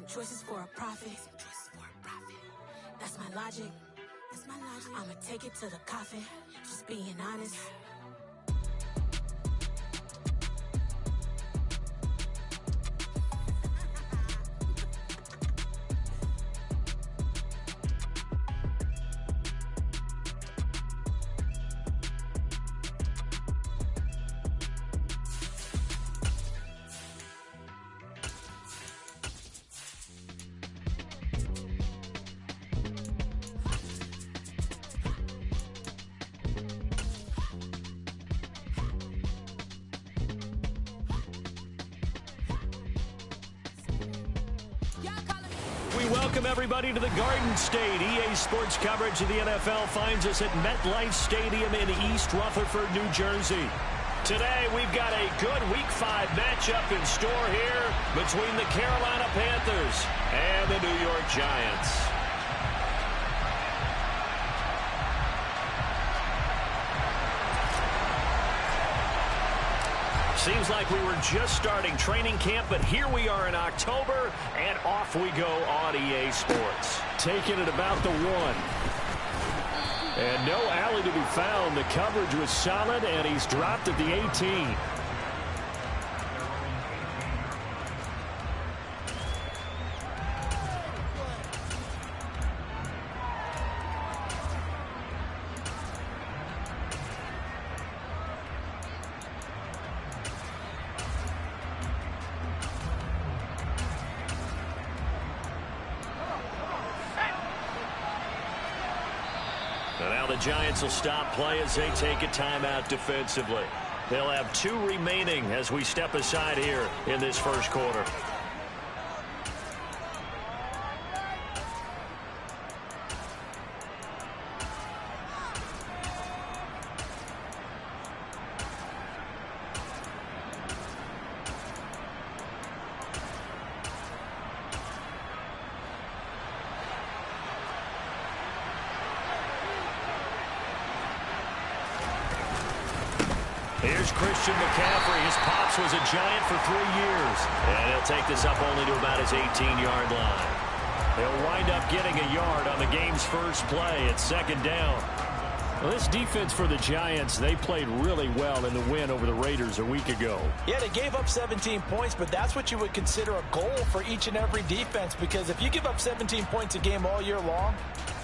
some choices for a profit. That's my logic. I'ma take it to the coffin. Just being honest. Welcome, everybody, to the Garden State. EA Sports coverage of the NFL finds us at MetLife Stadium in East Rutherford, New Jersey. Today, we've got a good Week 5 matchup in store here between the Carolina Panthers and the New York Giants. Seems like we were just starting training camp, but here we are in October, and off we go on EA Sports. Taking it about the 1. And no alley to be found. The coverage was solid, and he's dropped at the 18. Giants will stop play as they take a timeout defensively. They'll have 2 remaining as we step aside here in this first quarter. Here's Christian McCaffrey. His pops was a Giant for 3 years. And he'll take this up only to about his 18-yard line. He'll wind up getting a yard on the game's first play at 2nd down. Well, this defense for the Giants, they played really well in the win over the Raiders a week ago. Yeah, they gave up 17 points, but that's what you would consider a goal for each and every defense, because if you give up 17 points a game all year long,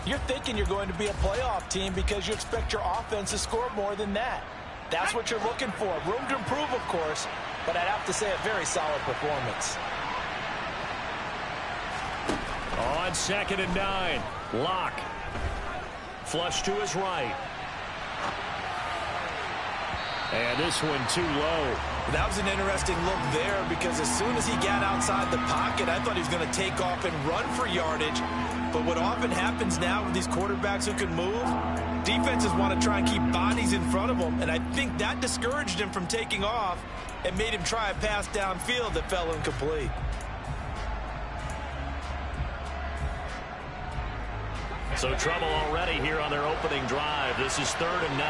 you're thinking you're going to be a playoff team because you expect your offense to score more than that. That's what you're looking for. Room to improve, of course, but I'd have to say a very solid performance. On 2nd and 9, Locke. Flush to his right. And this one too low. That was an interesting look there, because as soon as he got outside the pocket, I thought he was going to take off and run for yardage. But what often happens now with these quarterbacks who can move, defenses want to try and keep bodies in front of them, and I think that discouraged him from taking off and made him try a pass downfield that fell incomplete. So trouble already here on their opening drive. This is 3rd and 9.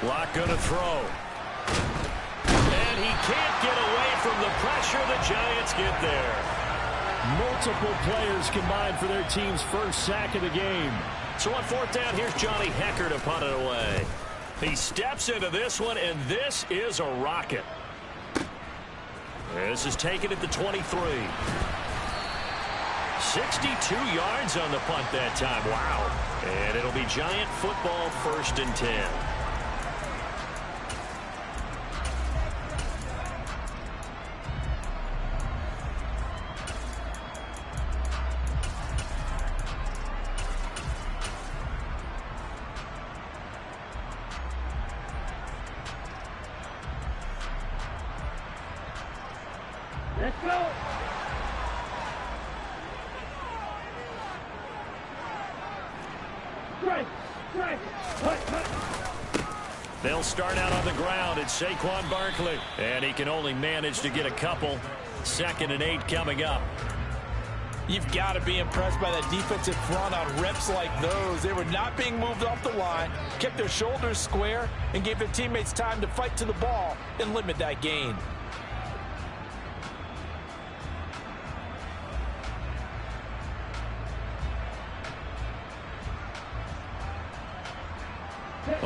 Locke going to throw. And he can't get away from the pressure. The Giants get there. Multiple players combined for their team's first sack of the game. So on 4th down, here's Johnny Hecker to punt it away. He steps into this one, and this is a rocket. This is taken at the 23. 62 yards on the punt that time. Wow. And it'll be Giant football, 1st and 10. Let's go. They'll start out on the ground. It's Saquon Barkley, and he can only manage to get a couple. 2nd and 8 coming up. You've got to be impressed by that defensive front on reps like those. They were not being moved off the line, kept their shoulders square, and gave their teammates time to fight to the ball and limit that gain.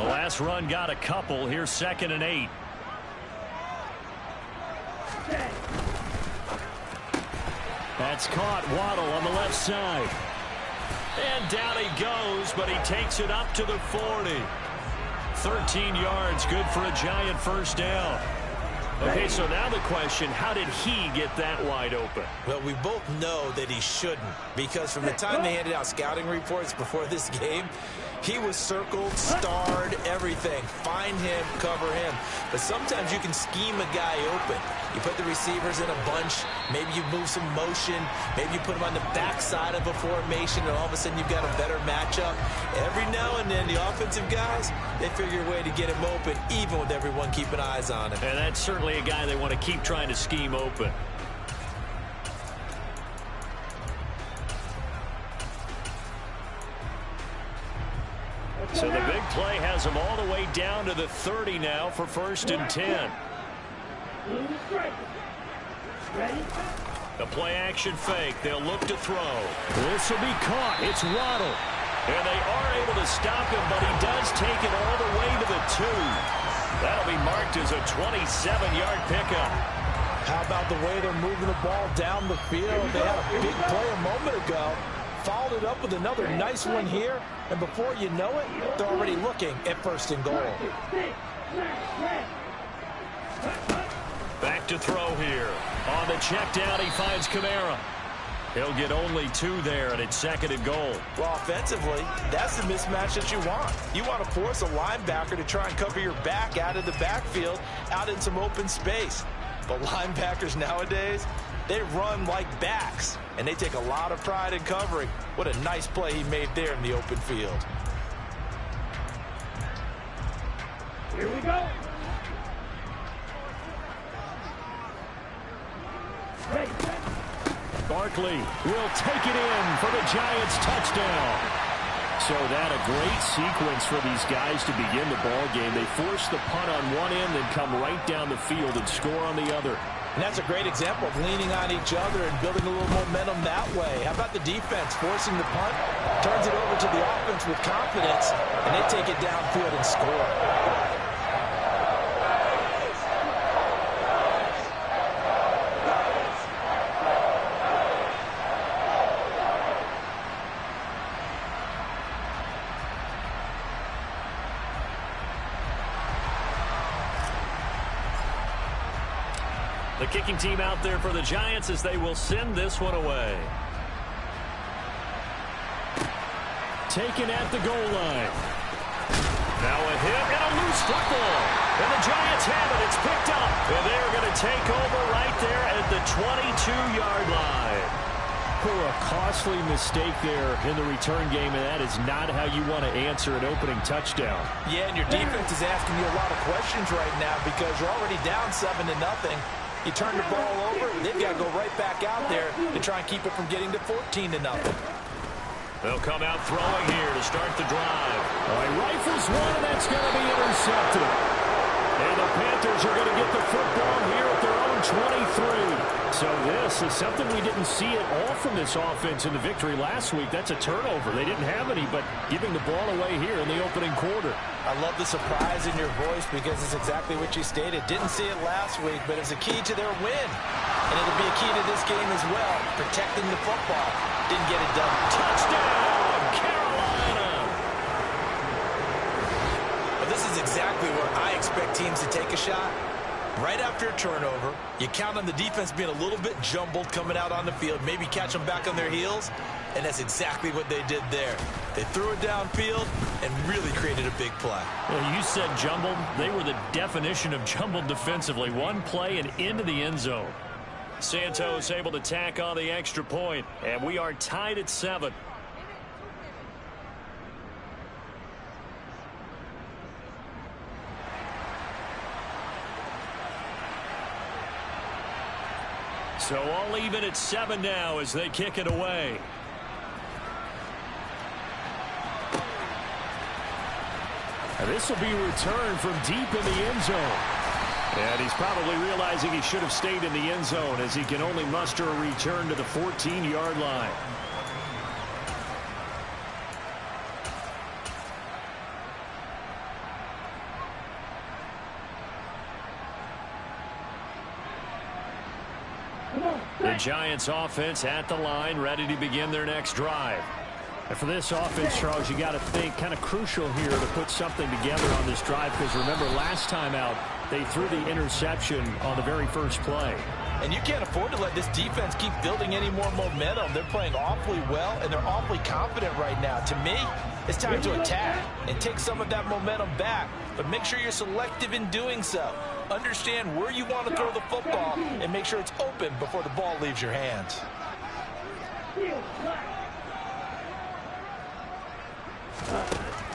The last run got a couple. Here's 2nd and 8. That's caught. Waddle on the left side. And down he goes, but he takes it up to the 40. 13 yards, good for a Giant first down. Okay, so now the question, how did he get that wide open? Well, we both know that he shouldn't, because from the time they handed out scouting reports before this game, he was circled, starred, everything. Find him, cover him. But sometimes you can scheme a guy open. You put the receivers in a bunch. Maybe you move some motion. Maybe you put them on the backside of a formation, and all of a sudden you've got a better matchup. Every now and then, the offensive guys, they figure a way to get him open, even with everyone keeping eyes on him. And that's certainly a guy they want to keep trying to scheme open. So the big play has him all the way down to the 30 now for 1st and 10. The play action fake. They'll look to throw. This will be caught. It's Waddle. And they are able to stop him, but he does take it all the way to the 2. That'll be marked as a 27-yard pickup. How about the way they're moving the ball down the field? They had a big play a moment ago. Followed it up with another nice one here. And before you know it, they're already looking at 1st and goal. Back to throw here. On the check down, he finds Kamara. He'll get only 2 there, and it's 2nd and goal. Well, offensively, that's the mismatch that you want. You want to force a linebacker to try and cover your back out of the backfield, out in some open space. But linebackers nowadays, they run like backs, and they take a lot of pride in covering. What a nice play he made there in the open field. Here we go. Barkley will take it in for the Giants touchdown. So that a great sequence for these guys to begin the ball game. They force the punt on one end and come right down the field and score on the other. And that's a great example of leaning on each other and building a little momentum that way. How about the defense forcing the punt, turns it over to the offense with confidence, and they take it downfield and score. The kicking team out there for the Giants as they will send this one away. Taken at the goal line. Now a hit and a loose football. And the Giants have it. It's picked up. And they're going to take over right there at the 22-yard line. A costly mistake there in the return game, and that is not how you want to answer an opening touchdown. Yeah, and your defense is asking you a lot of questions right now because you're already down 7-0. You turn the ball over, they've got to go right back out there to try and keep it from getting to 14-0. They'll come out throwing here to start the drive. He rifles one, and that's going to be intercepted. And the Panthers are going to get the football here at their own 23. So this is something we didn't see at all from this offense in the victory last week. That's a turnover. They didn't have any, but giving the ball away here in the opening quarter. I love the surprise in your voice because it's exactly what you stated. Didn't see it last week, but it's a key to their win. And it'll be a key to this game as well, protecting the football. Didn't get it done. Touchdown, Carolina! Well, this is exactly where I expect teams to take a shot. Right after a turnover, you count on the defense being a little bit jumbled coming out on the field, maybe catch them back on their heels, and that's exactly what they did there. They threw it downfield and really created a big play. Well, you said jumbled. They were the definition of jumbled defensively. One play and into the end zone. Santos able to tack on the extra point, and we are tied at 7. So all even at 7 now as they kick it away. And this will be returned from deep in the end zone. And he's probably realizing he should have stayed in the end zone as he can only muster a return to the 14-yard line. The Giants offense at the line, ready to begin their next drive. And for this offense, Charles, you got to think kind of crucial here to put something together on this drive, because remember last time out they threw the interception on the very first play. And you can't afford to let this defense keep building any more momentum. They're playing awfully well, and they're awfully confident right now. To me, it's time to attack and take some of that momentum back. But make sure you're selective in doing so. Understand where you want to throw the football and make sure it's open before the ball leaves your hands.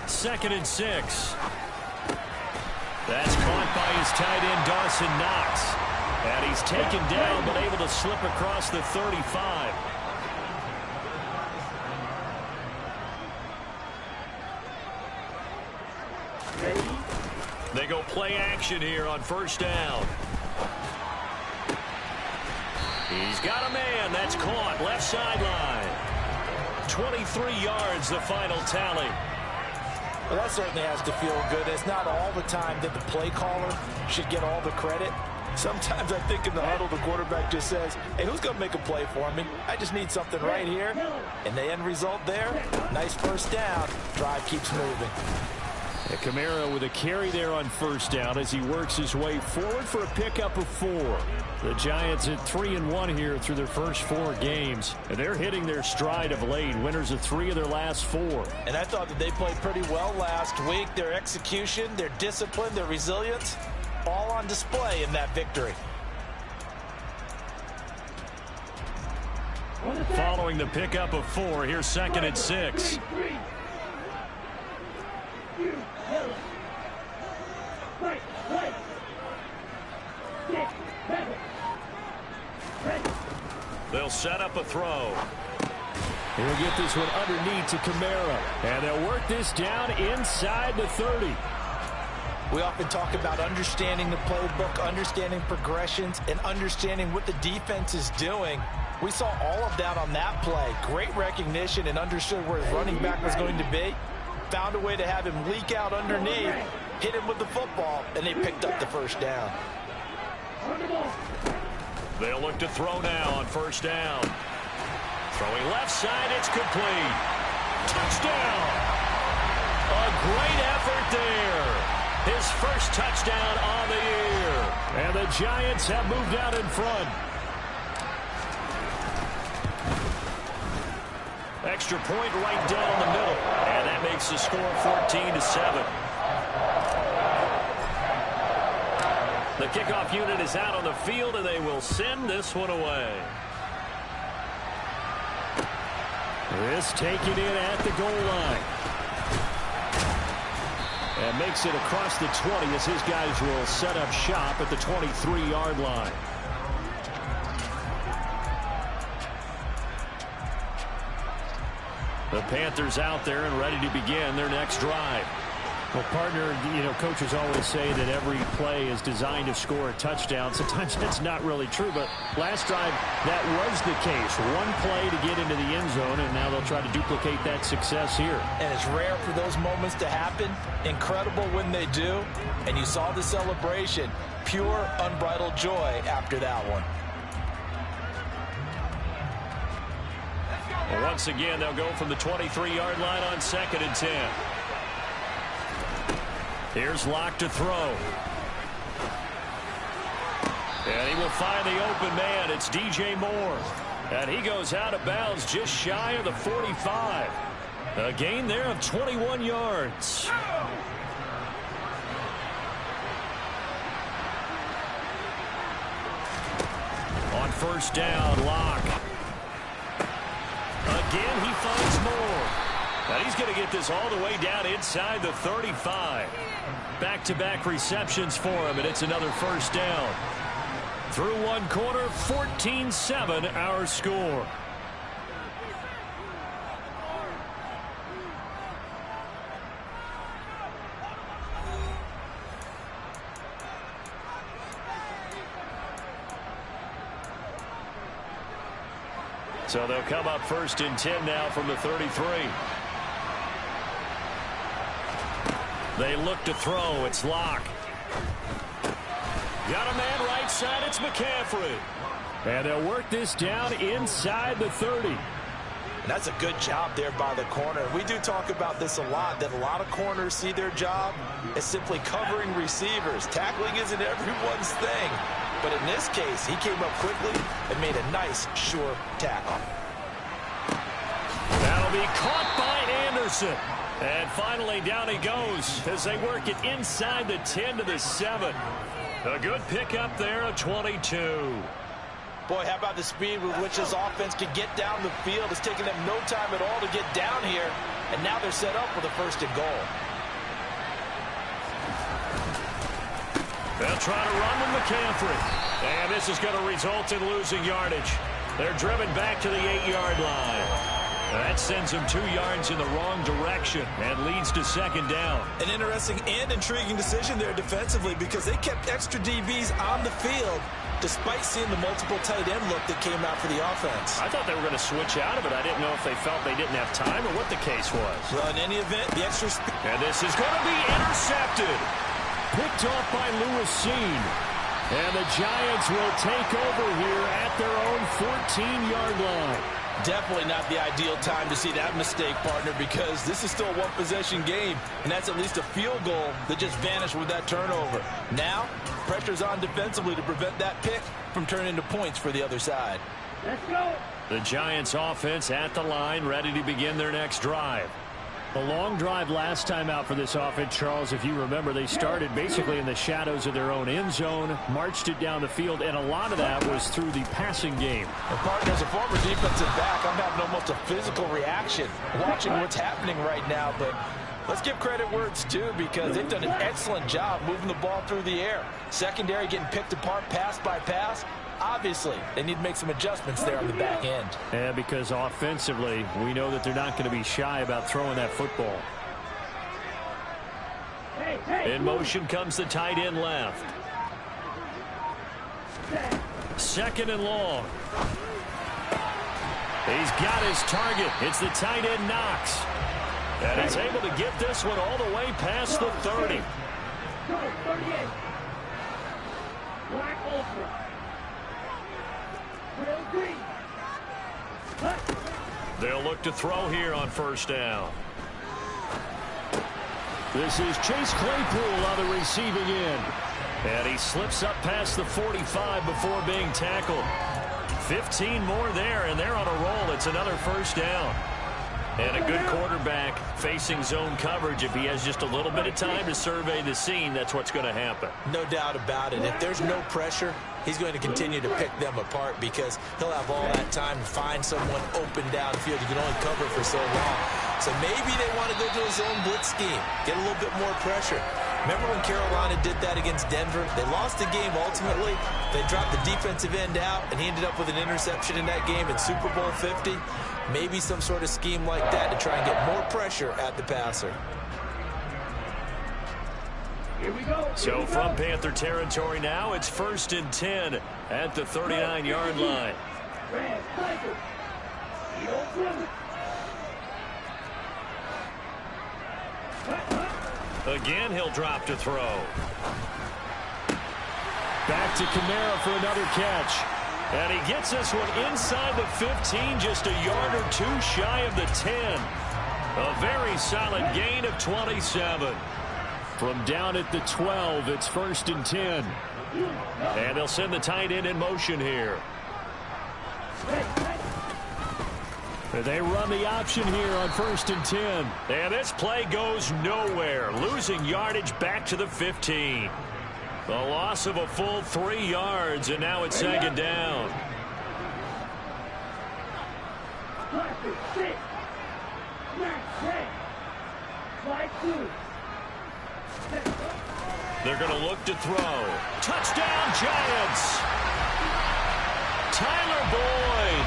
Second and 6. That's caught by his tight end, Dawson Knox. And he's taken down, but able to slip across the 35. They go play action here on first down. He's got a man. That's caught. Left sideline. 23 yards, the final tally. Well, that certainly has to feel good. It's not all the time that the play caller should get all the credit. Sometimes I think in the huddle, the quarterback just says, hey, who's going to make a play for me? I just need something right here. And the end result there, nice first down. Drive keeps moving. And Kamara with a carry there on first down as he works his way forward for a pickup of 4. The Giants at 3-1 here through their first 4 games. And they're hitting their stride of late. Winners of 3 of their last 4. And I thought that they played pretty well last week. Their execution, their discipline, their resilience, all on display in that victory. Following the pickup of 4, here's second and 6. They'll set up a throw. He'll get this one underneath to Kamara. And they'll work this down inside the 30. We often talk about understanding the playbook, understanding progressions, and understanding what the defense is doing. We saw all of that on that play. Great recognition and understood where his running back was going to be. Found a way to have him leak out underneath, hit him with the football, and they picked up the first down. They'll look to throw now on first down. Throwing left side, it's complete. Touchdown! A great effort there. His first touchdown on the year. And the Giants have moved out in front. Extra point right down the middle. And that makes the score 14-7. The kickoff unit is out on the field, and they will send this one away. This taken in at the goal line. And makes it across the 20 as his guys will set up shop at the 23-yard line. The Panthers out there and ready to begin their next drive. Well, partner, coaches always say that every play is designed to score a touchdown. Sometimes that's not really true, but last drive, that was the case. One play to get into the end zone, and now they'll try to duplicate that success here. And it's rare for those moments to happen. Incredible when they do. And you saw the celebration. Pure, unbridled joy after that one. Well, once again, they'll go from the 23-yard line on second and 10. Here's Locke to throw. And he will find the open man. It's DJ Moore. And he goes out of bounds just shy of the 45. A gain there of 21 yards. On first down, Locke. Again, he finds Moore. And he's going to get this all the way down inside the 35. Back-to-back receptions for him, and it's another first down. Through one quarter, 14-7 our score. So they'll come up first and 10 now from the 33. They look to throw. It's Locke. Got a man right side. It's McCaffrey. And they'll work this down inside the 30. And that's a good job there by the corner. We do talk about this a lot, that a lot of corners see their job as simply covering receivers. Tackling isn't everyone's thing. But in this case, he came up quickly and made a nice, sure tackle. That'll be caught by Anderson. And finally, down he goes as they work it inside the 10 to the 7. A good pickup there of 22. Boy, how about the speed with which this offense could get down the field? It's taken them no time at all to get down here. And now they're set up with a 1st and goal. They'll try to run with McCaffrey. And this is going to result in losing yardage. They're driven back to the 8-yard line. That sends them 2 yards in the wrong direction and leads to 2nd down. An interesting and intriguing decision there defensively because they kept extra DBs on the field despite seeing the multiple tight end look that came out for the offense. I thought they were going to switch out of it. I didn't know if they felt they didn't have time or what the case was. Well, in any event, the extra speed. And this is going to be intercepted. Picked off by Lewis Seen. And the Giants will take over here at their own 14-yard line. Definitely not the ideal time to see that mistake, partner, because this is still a one-possession game, and that's at least a field goal that just vanished with that turnover. Now, pressure's on defensively to prevent that pick from turning into points for the other side. Let's go. The Giants offense at the line, ready to begin their next drive. The long drive last time out for this offense, Charles, if you remember, they started basically in the shadows of their own end zone, marched it down the field, and a lot of that was through the passing game. And partner, as a former defensive back, I'm having almost a physical reaction watching what's happening right now, but let's give credit where it's due because they've done an excellent job moving the ball through the air. Secondary getting picked apart pass by pass. Obviously, they need to make some adjustments there on the back end. And because offensively, we know that they're not going to be shy about throwing that football. In motion comes the tight end left. 2nd and long. He's got his target. It's the tight end Knox. And he's able to get this one all the way past the 30. Go, 38. Black Ultra. They'll look to throw here on 1st down. This is Chase Claypool on the receiving end. And he slips up past the 45 before being tackled. 15 more there, and they're on a roll. It's another 1st down. And a good quarterback facing zone coverage. If he has just a little bit of time to survey the scene, that's what's going to happen. No doubt about it. If there's no pressure, he's going to continue to pick them apart because he'll have all that time to find someone open downfield. He can only cover for so long. So maybe they want to go to a zone blitz scheme, get a little bit more pressure. Remember when Carolina did that against Denver? They lost the game ultimately. They dropped the defensive end out, and he ended up with an interception in that game in Super Bowl 50. Maybe some sort of scheme like that to try and get more pressure at the passer. Here we go. So from Panther territory now, it's 1st and 10 at the 39-yard line. Red Tiger. You don't run it. Again, he'll drop to throw. Back to Kamara for another catch. And he gets this one inside the 15, just a yard or 2 shy of the 10. A very solid gain of 27. From down at the 12, it's 1st and 10. And they'll send the tight end in motion here. They run the option here on 1st and 10. And this play goes nowhere. Losing yardage back to the 15. The loss of a full 3 yards, and now it's 2nd down. They're going to look to throw. Touchdown, Giants! Tyler Boyd,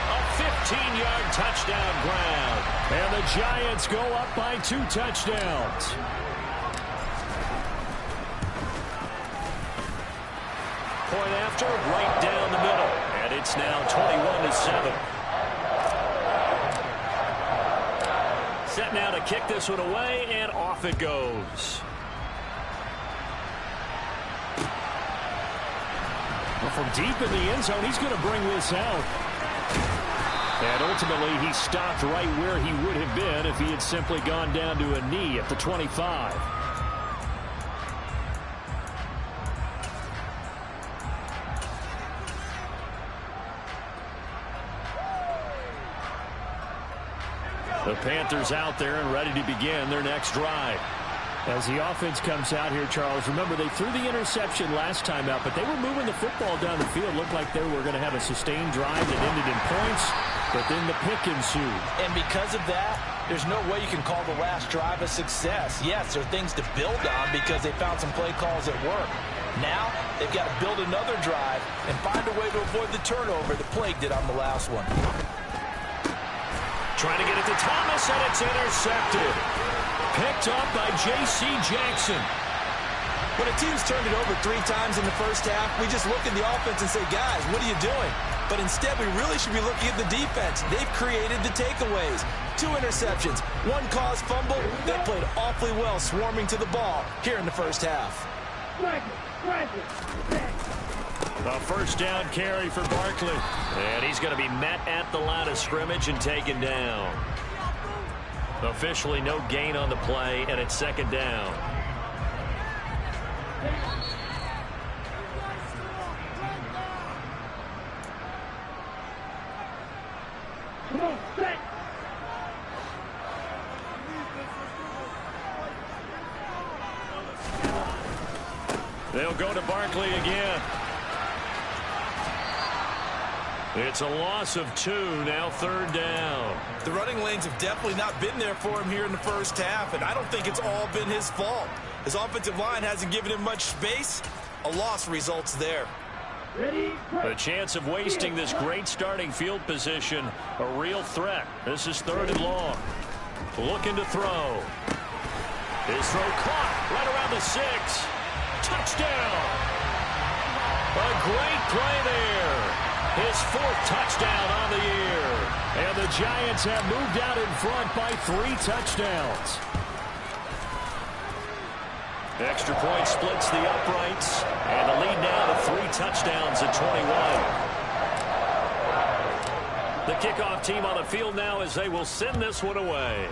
a 15-yard touchdown ground. And the Giants go up by 2 touchdowns. Point after, right down the middle. And it's now 21-7. Set now to kick this one away, and off it goes. From deep in the end zone, he's going to bring this out. And ultimately, he stopped right where he would have been if he had simply gone down to a knee at the 25. The Panthers out there and ready to begin their next drive. As the offense comes out here, Charles, remember they threw the interception last time out, but they were moving the football down the field. Looked like they were going to have a sustained drive that ended in points, but then the pick ensued. And because of that, there's no way you can call the last drive a success. Yes, there are things to build on because they found some play calls at work. Now, they've got to build another drive and find a way to avoid the turnover that plagued it on the last one. Trying to get it to Thomas, and it's intercepted. Picked up by J.C. Jackson. When a team's turned it over 3 times in the first half, we just look at the offense and say, guys, what are you doing? But instead, we really should be looking at the defense. They've created the takeaways. 2 interceptions, 1 caused fumble. They played awfully well swarming to the ball here in the first half. A first down carry for Barkley. And he's going to be met at the line of scrimmage and taken down. Officially no gain on the play, and it's second down. Come on, set. They'll go to Barkley again. It's a loss of 2, now third down. The running lanes have definitely not been there for him here in the first half, and I don't think it's all been his fault. His offensive line hasn't given him much space. A loss results there. The chance of wasting this great starting field position, a real threat. This is 3rd and long. Looking to throw. His throw caught right around the 6. Touchdown. A great play there. His 4th touchdown on the year. And the Giants have moved out in front by 3 touchdowns. Extra point splits the uprights. And the lead now to 3 touchdowns at 21. The kickoff team on the field now as they will send this one away.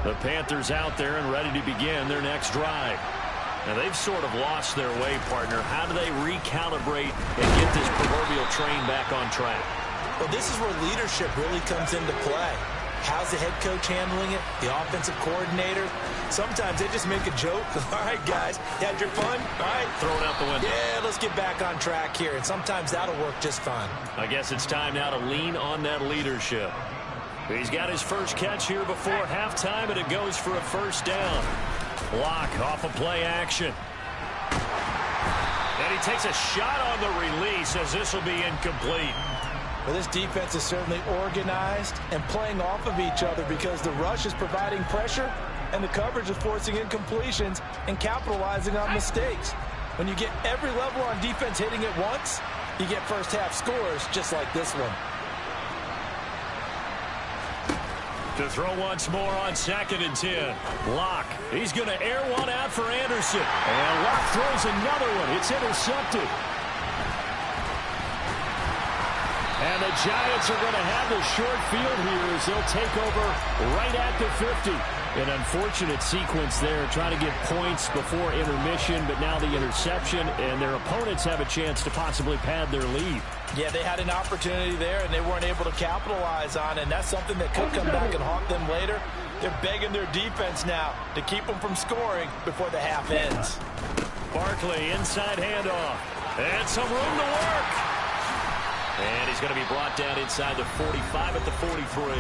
The Panthers out there and ready to begin their next drive. Now, they've sort of lost their way, partner. How do they recalibrate and get this proverbial train back on track? Well, this is where leadership really comes into play. How's the head coach handling it? The offensive coordinator? Sometimes they just make a joke. All right, guys, you had your fun? All right. Throw it out the window. Yeah, let's get back on track here. And sometimes that'll work just fine. I guess it's time now to lean on that leadership. He's got his first catch here before halftime, and it goes for a first down. Block off of play action. And he takes a shot on the release as this will be incomplete. Well, this defense is certainly organized and playing off of each other because the rush is providing pressure and the coverage is forcing incompletions and capitalizing on mistakes. When you get every level on defense hitting at once, you get first half scores just like this one. To throw once more on 2nd and 10. Locke. He's going to air one out for Anderson. And Locke throws another one. It's intercepted. And the Giants are going to have the short field here as they'll take over right at the 50. An unfortunate sequence there, trying to get points before intermission, but now the interception, and their opponents have a chance to possibly pad their lead. Yeah, they had an opportunity there, and they weren't able to capitalize on it, and that's something that could come back and haunt them later. They're begging their defense now to keep them from scoring before the half ends. Barkley, inside handoff, and some room to work. And he's going to be brought down inside the 45 at the 43.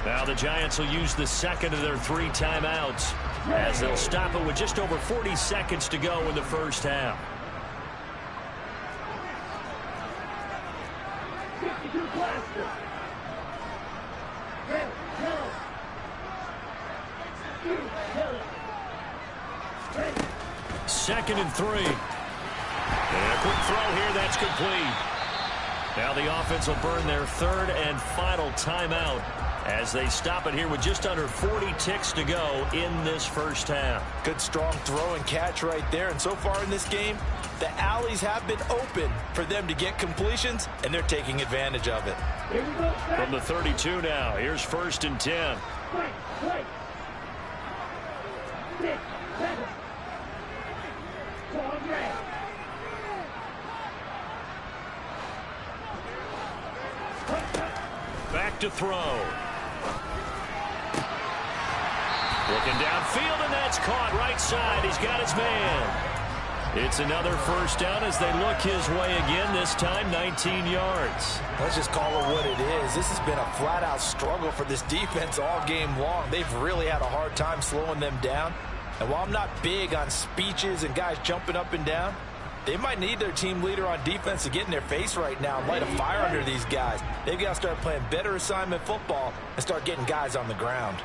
Now the Giants will use the second of their 3 timeouts as they'll stop it with just over 40 seconds to go in the first half. 52 Glasgow. 2nd and 3. And a quick throw here. That's complete. Now the offense will burn their 3rd and final timeout as they stop it here with just under 40 ticks to go in this first half. Good strong throw and catch right there. And so far in this game, the alleys have been open for them to get completions, and they're taking advantage of it. From the 32 now, here's 1st and 10. Right. 6, 7. Back to throw. Looking downfield, and that's caught right side. He's got his man. It's another first down as they look his way again, this time 19 yards. Let's just call it what it is. This has been a flat-out struggle for this defense all game long. They've really had a hard time slowing them down. And while I'm not big on speeches and guys jumping up and down, they might need their team leader on defense to get in their face right now and light a fire under these guys. They've got to start playing better assignment football and start getting guys on the ground.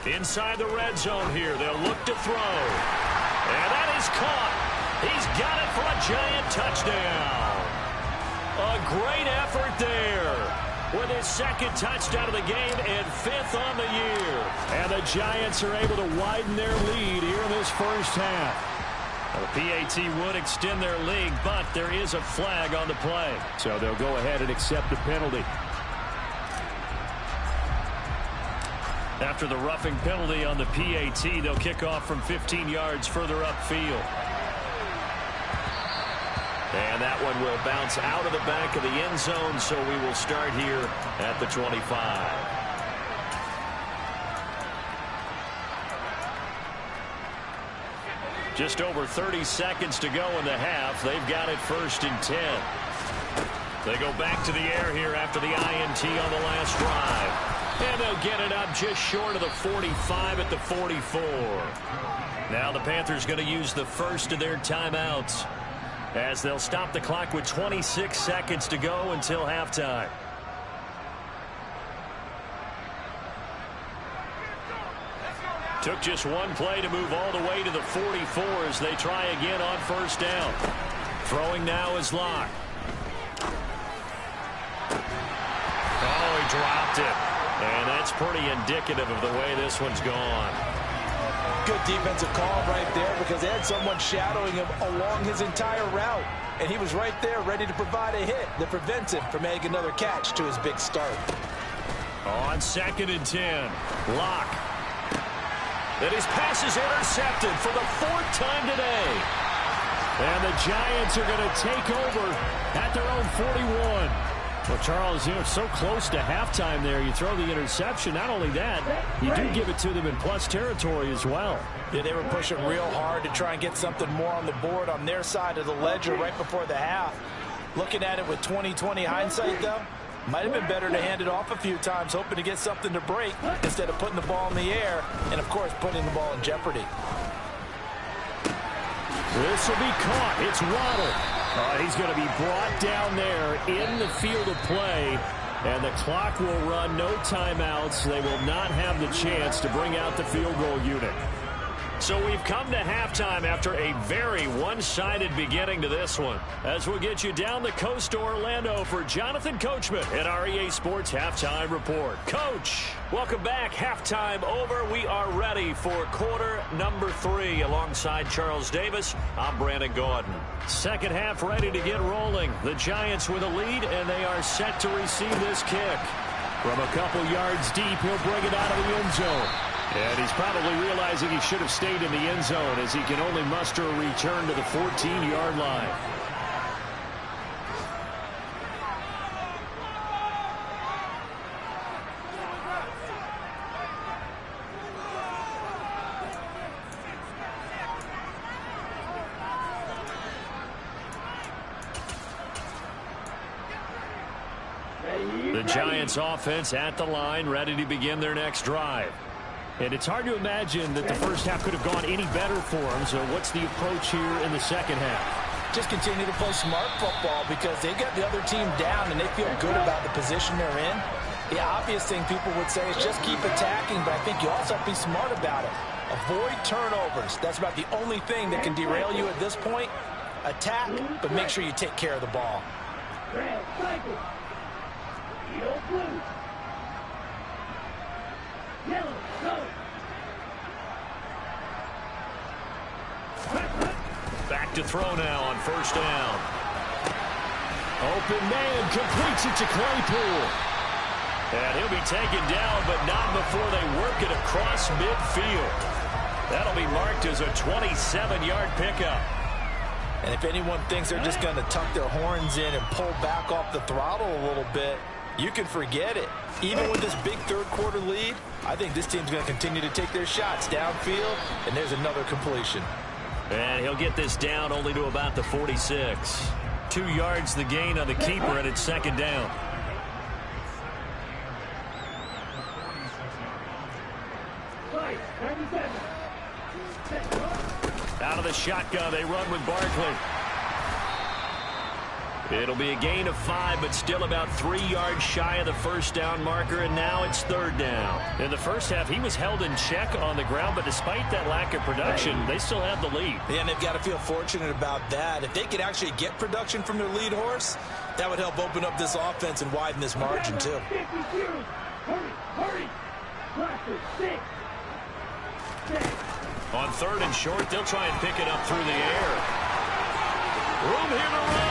Inside the red zone here, they'll look to throw. And that is caught. He's got it for a giant touchdown. A great effort there with his 2nd touchdown of the game and 5th on the year. And the Giants are able to widen their lead here in this first half. Now, the PAT would extend their lead, but there is a flag on the play. So they'll go ahead and accept the penalty. After the roughing penalty on the PAT, they'll kick off from 15 yards further upfield. And that one will bounce out of the back of the end zone, so we will start here at the 25. Just over 30 seconds to go in the half. They've got it 1st and 10. They go back to the air here after the INT on the last drive. And they'll get it up just short of the 45 at the 44. Now the Panthers going to use the first of their timeouts as they'll stop the clock with 26 seconds to go until halftime. Took just one play to move all the way to the 44 as they try again on 1st down. Throwing now is Locke. Oh, he dropped it. And that's pretty indicative of the way this one's gone. Good defensive call right there because they had someone shadowing him along his entire route. And he was right there ready to provide a hit that prevents him from making another catch to his big start. On 2nd and 10, Locke. And his pass is intercepted for the 4th time today. And the Giants are going to take over at their own 41. Well, Charles, it's so close to halftime there. You throw the interception. Not only that, you do give it to them in plus territory as well. Yeah, they were pushing real hard to try and get something more on the board on their side of the ledger right before the half. Looking at it with 20/20 hindsight, though, might have been better to hand it off a few times, hoping to get something to break instead of putting the ball in the air and, of course, putting the ball in jeopardy. This will be caught. It's Waddle. He's going to be brought down there in the field of play, and the clock will run. No timeouts. They will not have the chance to bring out the field goal unit. So we've come to halftime after a very one-sided beginning to this one. As we'll get you down the coast to Orlando for Jonathan Coachman at our EA Sports Halftime Report. Coach, welcome back. Halftime over. We are ready for quarter number 3 alongside Charles Davis. I'm Brandon Gordon. Second half ready to get rolling. The Giants with a lead, and they are set to receive this kick. From a couple yards deep, he'll bring it out of the end zone. And he's probably realizing he should have stayed in the end zone as he can only muster a return to the 14-yard line. The Giants offense at the line, ready to begin their next drive. And it's hard to imagine that the first half could have gone any better for them. So what's the approach here in the second half? Just continue to play smart football because they got the other team down and they feel good about the position they're in. The obvious thing people would say is just keep attacking, but I think you also have to be smart about it. Avoid turnovers. That's about the only thing that can derail you at this point. Attack, but make sure you take care of the ball. Red cycle. Yellow blue. Yellow, go. Back to throw now on first down. Open man completes it to Claypool. And he'll be taken down, but not before they work it across midfield. That'll be marked as a 27-yard pickup. And if anyone thinks they're just going to tuck their horns in and pull back off the throttle a little bit, you can forget it. Even with this big third-quarter lead, I think this team's going to continue to take their shots downfield, and there's another completion. And he'll get this down only to about the 46. 2 yards the gain on the keeper, and it's second down. Out of the shotgun, they run with Barkley. It'll be a gain of 5, but still about 3 yards shy of the first down marker, and now it's third down. In the first half, he was held in check on the ground, but despite that lack of production, they still have the lead. Yeah, and they've got to feel fortunate about that. If they could actually get production from their lead horse, that would help open up this offense and widen this margin, too. Hurry. On third and short, they'll try and pick it up through the air. Room here to run.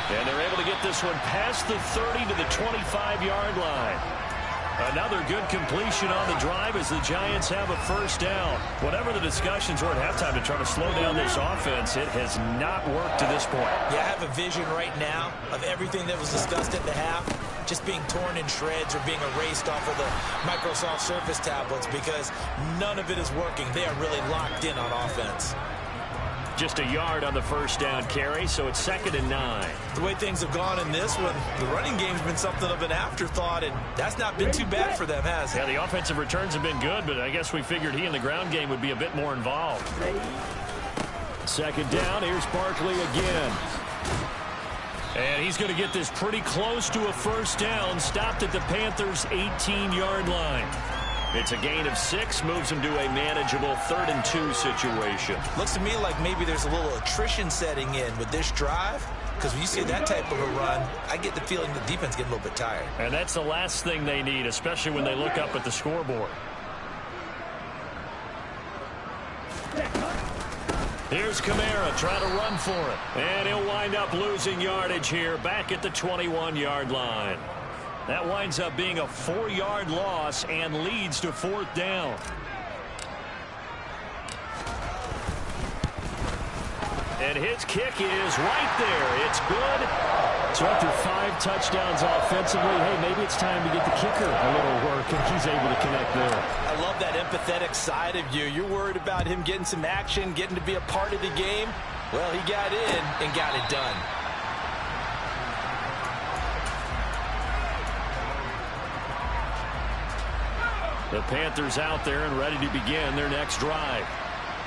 And they're able to get this one past the 30 to the 25-yard line. Another good completion on the drive as the Giants have a first down. Whatever the discussions were at halftime to try to slow down this offense, it has not worked to this point. Yeah, I have a vision right now of everything that was discussed at the half just being torn in shreds or being erased off of the Microsoft Surface tablets because none of it is working. They are really locked in on offense. Just a yard on the first down carry, so it's 2nd and 9. The way things have gone in this one, the running game's been something of an afterthought, and that's not been too bad for them, has it? Yeah, the offensive returns have been good, but I guess we figured he in the ground game would be a bit more involved. 2nd down, here's Barkley again. And he's going to get this pretty close to a first down, stopped at the Panthers' 18-yard line. It's a gain of 6, moves him to a manageable 3rd and 2 situation. Looks to me like maybe there's a little attrition setting in with this drive, because when you see that type of a run, I get the feeling the defense getting a little bit tired. And that's the last thing they need, especially when they look up at the scoreboard. Here's Kamara trying to run for it. And he'll wind up losing yardage here back at the 21-yard line. That winds up being a 4-yard loss and leads to 4th down. And his kick is right there. It's good. So after 5 touchdowns offensively, hey, maybe it's time to get the kicker a little work, and he's able to connect there. I love that empathetic side of you. You're worried about him getting some action, getting to be a part of the game. Well, he got in and got it done. The Panthers out there and ready to begin their next drive.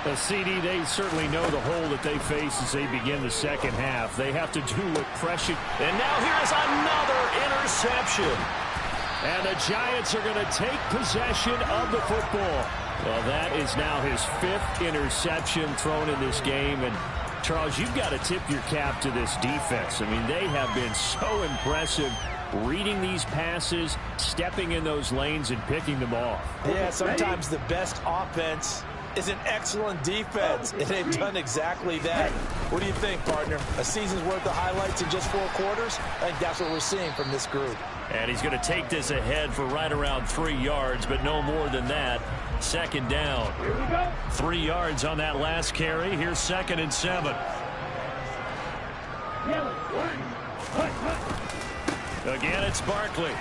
The CD, they certainly know the hole that they face as they begin the second half. They have to do what pressure. And now here's another interception. And the Giants are going to take possession of the football. Well, that is now his 5th interception thrown in this game. And, Charles, you've got to tip your cap to this defense. I mean, they have been so impressive reading these passes, stepping in those lanes, and picking them off. Yeah, sometimes the best offense is an excellent defense, and they've done exactly that. What do you think, partner? A season's worth of highlights in just 4 quarters? I think that's what we're seeing from this group. And he's going to take this ahead for right around 3 yards, but no more than that. 2nd down. 3 yards on that last carry. Here's 2nd and 7. Again, it's Barkley.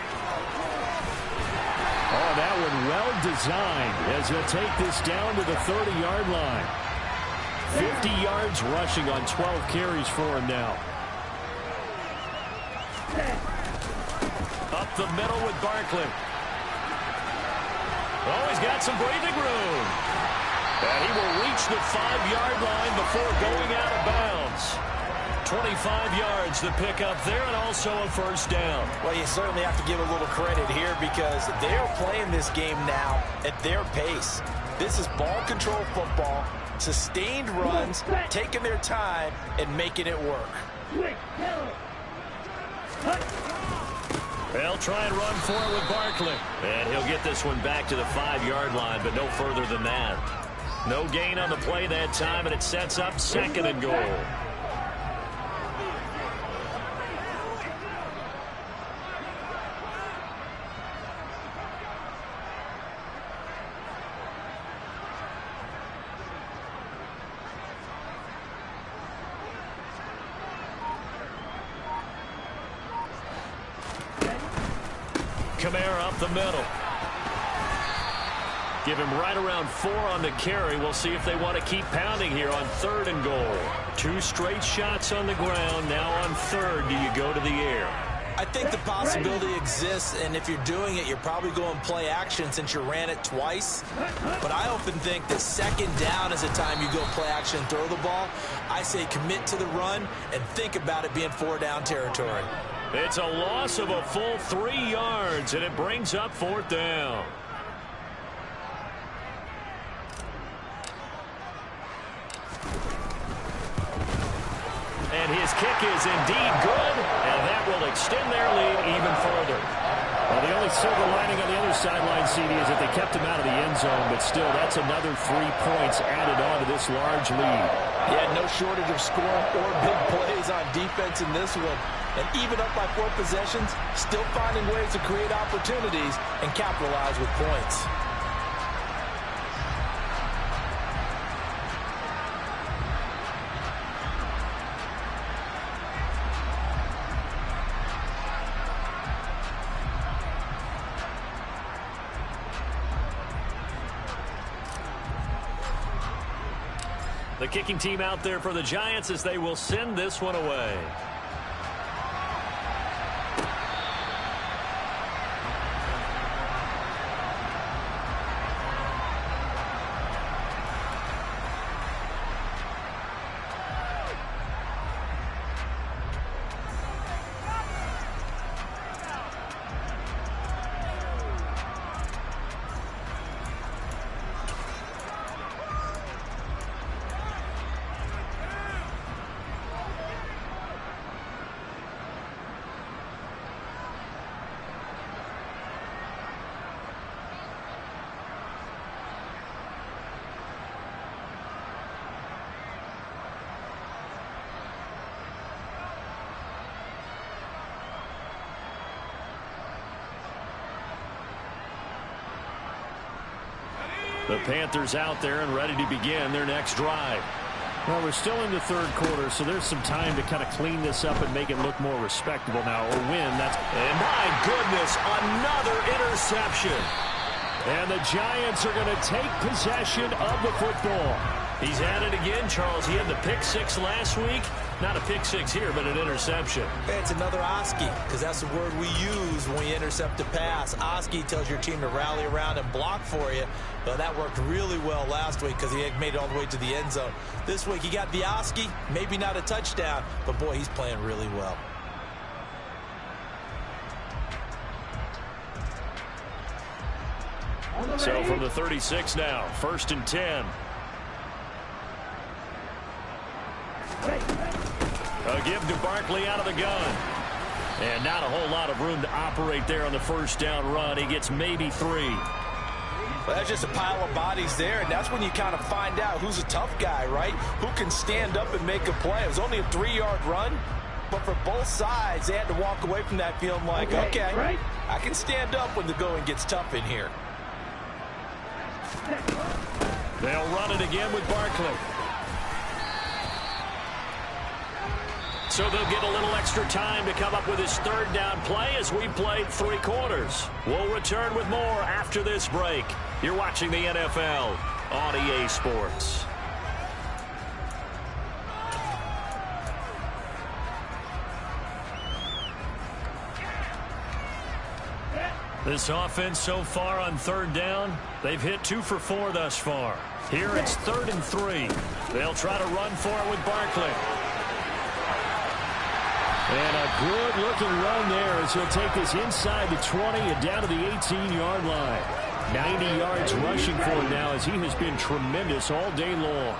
Oh, that one well designed as he'll take this down to the 30-yard line. 50 yards rushing on 12 carries for him now. Up the middle with Barkley. Oh, he's got some breathing room. And he will reach the 5-yard line before going out of bounds. 25 yards to pick up there, and also a first down. Well, you certainly have to give a little credit here because they're playing this game now at their pace. This is ball control football, sustained runs, taking their time, and making it work. They'll try and run for it with Barkley. And he'll get this one back to the 5-yard line, but no further than that. No gain on the play that time, and it sets up 2nd and goal. Kamara up the middle. Give him right around 4 on the carry. We'll see if they want to keep pounding here on 3rd and goal. 2 straight shots on the ground. Now on 3rd, do you go to the air? I think the possibility exists, and if you're doing it, you're probably going play action since you ran it twice. But I often think that 2nd down is the time you go play action and throw the ball. I say commit to the run and think about it being 4-down territory. It's a loss of a full 3 yards, and it brings up 4th down. And his kick is indeed good, and that will extend their lead even further. Well, the only silver lining on the other sideline, CD, is that they kept him out of the end zone, but still, that's another 3 points added on to this large lead. Yeah, no shortage of scoring or big plays on defense in this one. And even up by 4 possessions, still finding ways to create opportunities and capitalize with points. The kicking team out there for the Giants as they will send this one away. The Panthers out there and ready to begin their next drive. Well, we're still in the 3rd quarter, so there's some time to kind of clean this up and make it look more respectable now, or win. That's. And my goodness, another interception. And the Giants are going to take possession of the football. He's at it again, Charles. He had the pick 6 last week. Not a pick 6 here, but an interception. It's another Oski, because that's the word we use when we intercept a pass. Oski tells your team to rally around and block for you. But that worked really well last week because he had made it all the way to the end zone. This week he got the Oski, maybe not a touchdown, but boy, he's playing really well. So from the 36 now, 1st and 10. A give to Barkley out of the gun. And not a whole lot of room to operate there on the 1st down run. He gets maybe 3. Well, that's just a pile of bodies there, and that's when you kind of find out who's a tough guy, right? Who can stand up and make a play. It was only a 3-yard run, but for both sides, they had to walk away from that feeling like, okay, I can stand up when the going gets tough in here. They'll run it again with Barkley. So they'll get a little extra time to come up with his 3rd down play as we played 3 quarters. We'll return with more after this break. You're watching the NFL on EA Sports. This offense so far on third down, they've hit 2 for 4 thus far. Here it's 3rd and 3. They'll try to run for it with Barkley. And a good-looking run there as he'll take this inside the 20 and down to the 18-yard line. 90 yards rushing for him now as he has been tremendous all day long.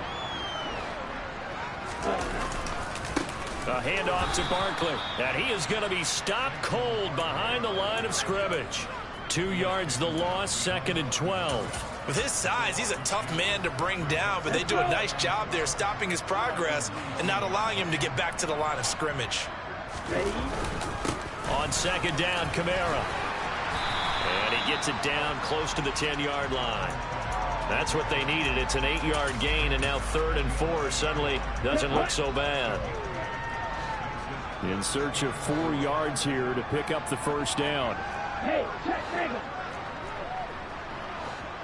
A handoff to Barkley. And he is going to be stopped cold behind the line of scrimmage. 2 yards the loss, 2nd and 12. With his size, he's a tough man to bring down, but they do a nice job there stopping his progress and not allowing him to get back to the line of scrimmage. On 2nd down, Kamara. And he gets it down close to the 10-yard line. That's what they needed. It's an 8-yard gain, and now 3rd and 4 suddenly doesn't look so bad. In search of 4 yards here to pick up the first down. Hey, check angle.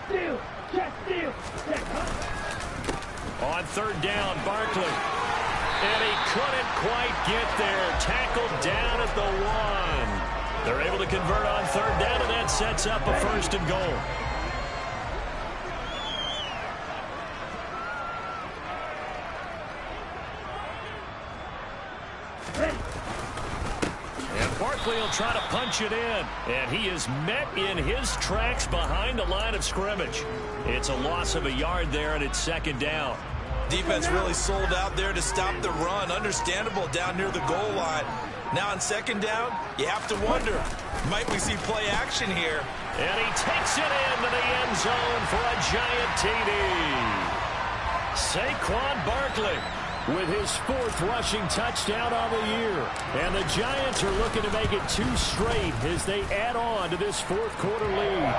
Steal, check steal. Check, huh? On 3rd down, Barkley. And he couldn't quite get there. Tackled down at the 1. They're able to convert on 3rd down, and that sets up a 1st and goal. And Barkley will try to punch it in. And he is met in his tracks behind the line of scrimmage. It's a loss of a yard there, and it's 2nd down. Defense really sold out there to stop the run. Understandable down near the goal line. Now on 2nd down, you have to wonder, might we see play action here? And he takes it into the end zone for a giant TD. Saquon Barkley with his 4th rushing touchdown on the year. And the Giants are looking to make it 2 straight as they add on to this 4th quarter lead.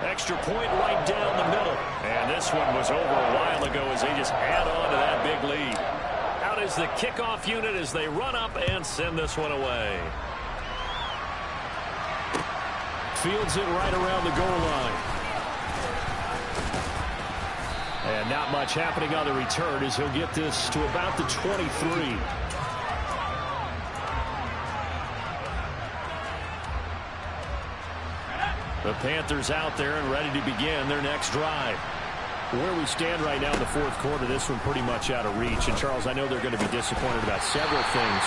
Extra point right down the middle. And this one was over a while ago as they just add on to that big lead. Out is the kickoff unit as they run up and send this one away. Fields it right around the goal line. And not much happening on the return as he'll get this to about the 23. The Panthers out there and ready to begin their next drive. Where we stand right now in the 4th quarter, this one pretty much out of reach. And, Charles, I know they're going to be disappointed about several things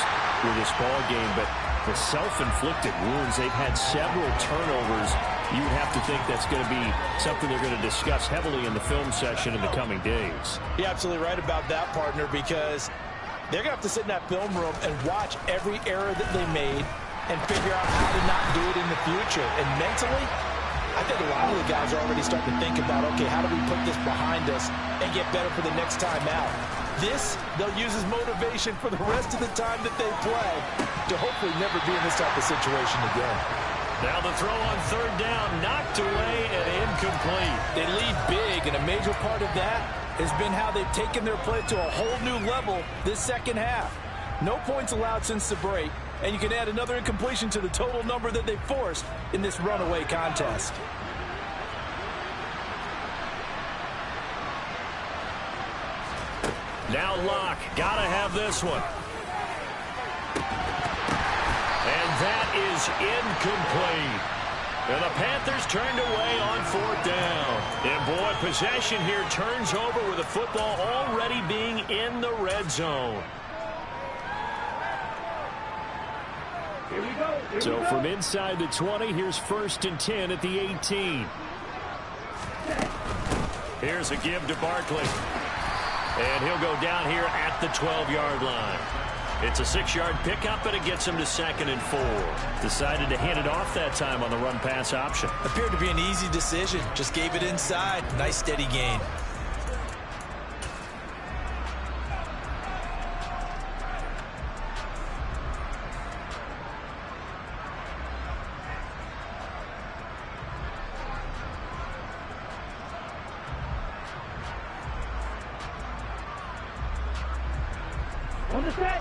with this ball game, but the self-inflicted wounds, they've had several turnovers. You would have to think that's going to be something they're going to discuss heavily in the film session in the coming days. You're absolutely right about that, partner, because they're going to have to sit in that film room and watch every error that they made and figure out how to not do it in the future. And mentally, I think a lot of the guys are already starting to think about, okay, how do we put this behind us and get better for the next time out? This, they'll use as motivation for the rest of the time that they play to hopefully never be in this type of situation again. Now the throw on 3rd down, knocked away and incomplete. They lead big, and a major part of that has been how they've taken their play to a whole new level this 2nd half. No points allowed since the break, and you can add another incompletion to the total number that they forced in this runaway contest. Now Locke, gotta have this one. And that is incomplete. And the Panthers turned away on 4th down. And boy, possession here turns over with the football already being in the red zone. So from inside the 20, here's 1st and 10 at the 18. Here's a give to Barkley. And he'll go down here at the 12-yard line. It's a 6-yard pickup, and it gets him to 2nd and 4. Decided to hand it off that time on the run-pass option. Appeared to be an easy decision. Just gave it inside. Nice steady gain.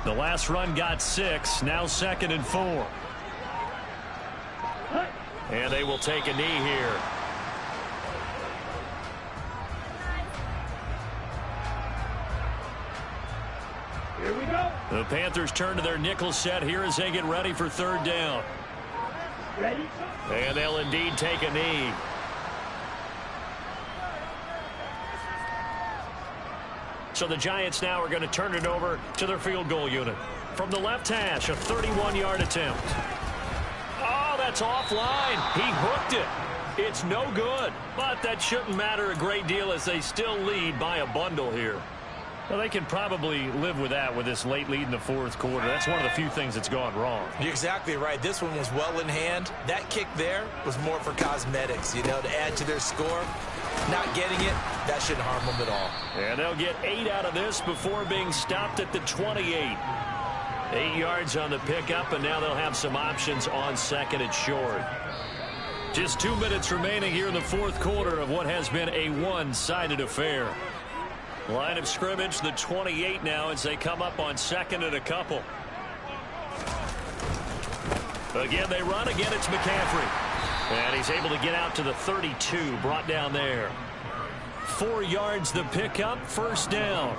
The last run got 6, now 2nd and 4. And they will take a knee here. Here we go. The Panthers turn to their nickel set here as they get ready for 3rd down. Ready? And they'll indeed take a knee. So the Giants now are going to turn it over to their field goal unit. From the left hash, a 31-yard attempt. Oh, that's offline. He hooked it. It's no good. But that shouldn't matter a great deal as they still lead by a bundle here. Well, they can probably live with that with this late lead in the fourth quarter. That's one of the few things that's gone wrong. You're exactly right. This one was well in hand. That kick there was more for cosmetics, you know, to add to their score. Not getting it, that shouldn't harm them at all. And they'll get 8 out of this before being stopped at the 28. 8 yards on the pickup, and now they'll have some options on second and short. Just 2 minutes remaining here in the fourth quarter of what has been a one-sided affair. Line of scrimmage, the 28 now as they come up on second and a couple. Again, they run. Again, it's McCaffrey. And he's able to get out to the 32, brought down there. 4 yards the pickup, first down.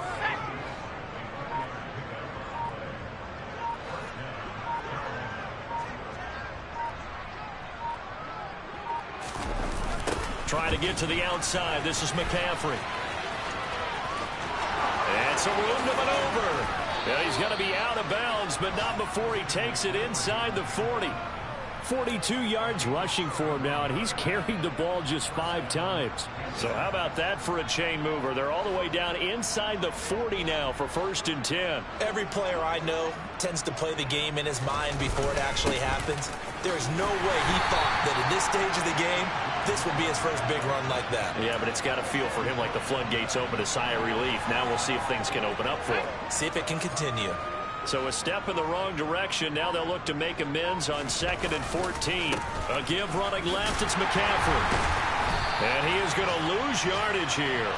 Trying to get to the outside. This is McCaffrey. And some room to maneuver. Yeah, he's going to be out of bounds, but not before he takes it inside the 40. 42 yards rushing for him now, and he's carried the ball just 5 times. So how about that for a chain mover? They're all the way down inside the 40 now for first and 10. Every player I know tends to play the game in his mind before it actually happens. There's no way he thought that at this stage of the game, this would be his first big run like that. Yeah, but it's got to feel for him like the floodgates open, a sigh of relief. Now we'll see if things can open up for him. See if it can continue. So a step in the wrong direction. Now they'll look to make amends on second and 14. A give running left. It's McCaffrey. And he is going to lose yardage here.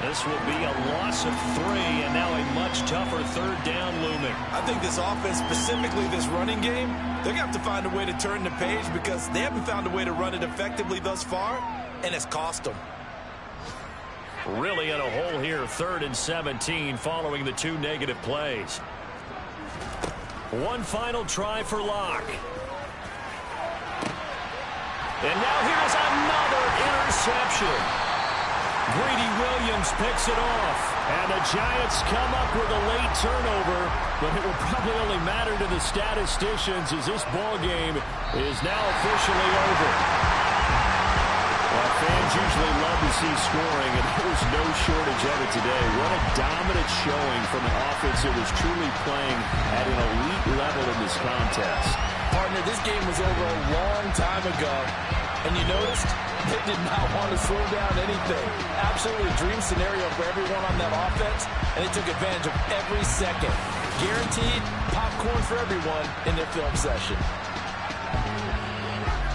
This will be a loss of 3, and now a much tougher third down looming. I think this offense, specifically this running game, they're going to have to find a way to turn the page because they haven't found a way to run it effectively thus far, and it's cost them. Really in a hole here, 3rd and 17 following the 2 negative plays. One final try for Locke. And now here's another interception. Greedy Williams picks it off. And the Giants come up with a late turnover, but it will probably only matter to the statisticians as this ball game is now officially over. Well, fans usually love to see scoring, and there's no shortage of it today. What a dominant showing from an offense that was truly playing at an elite level in this contest. Partner, this game was over a long time ago, and you noticed they did not want to slow down anything. Absolutely a dream scenario for everyone on that offense, and they took advantage of every second. Guaranteed popcorn for everyone in their film session.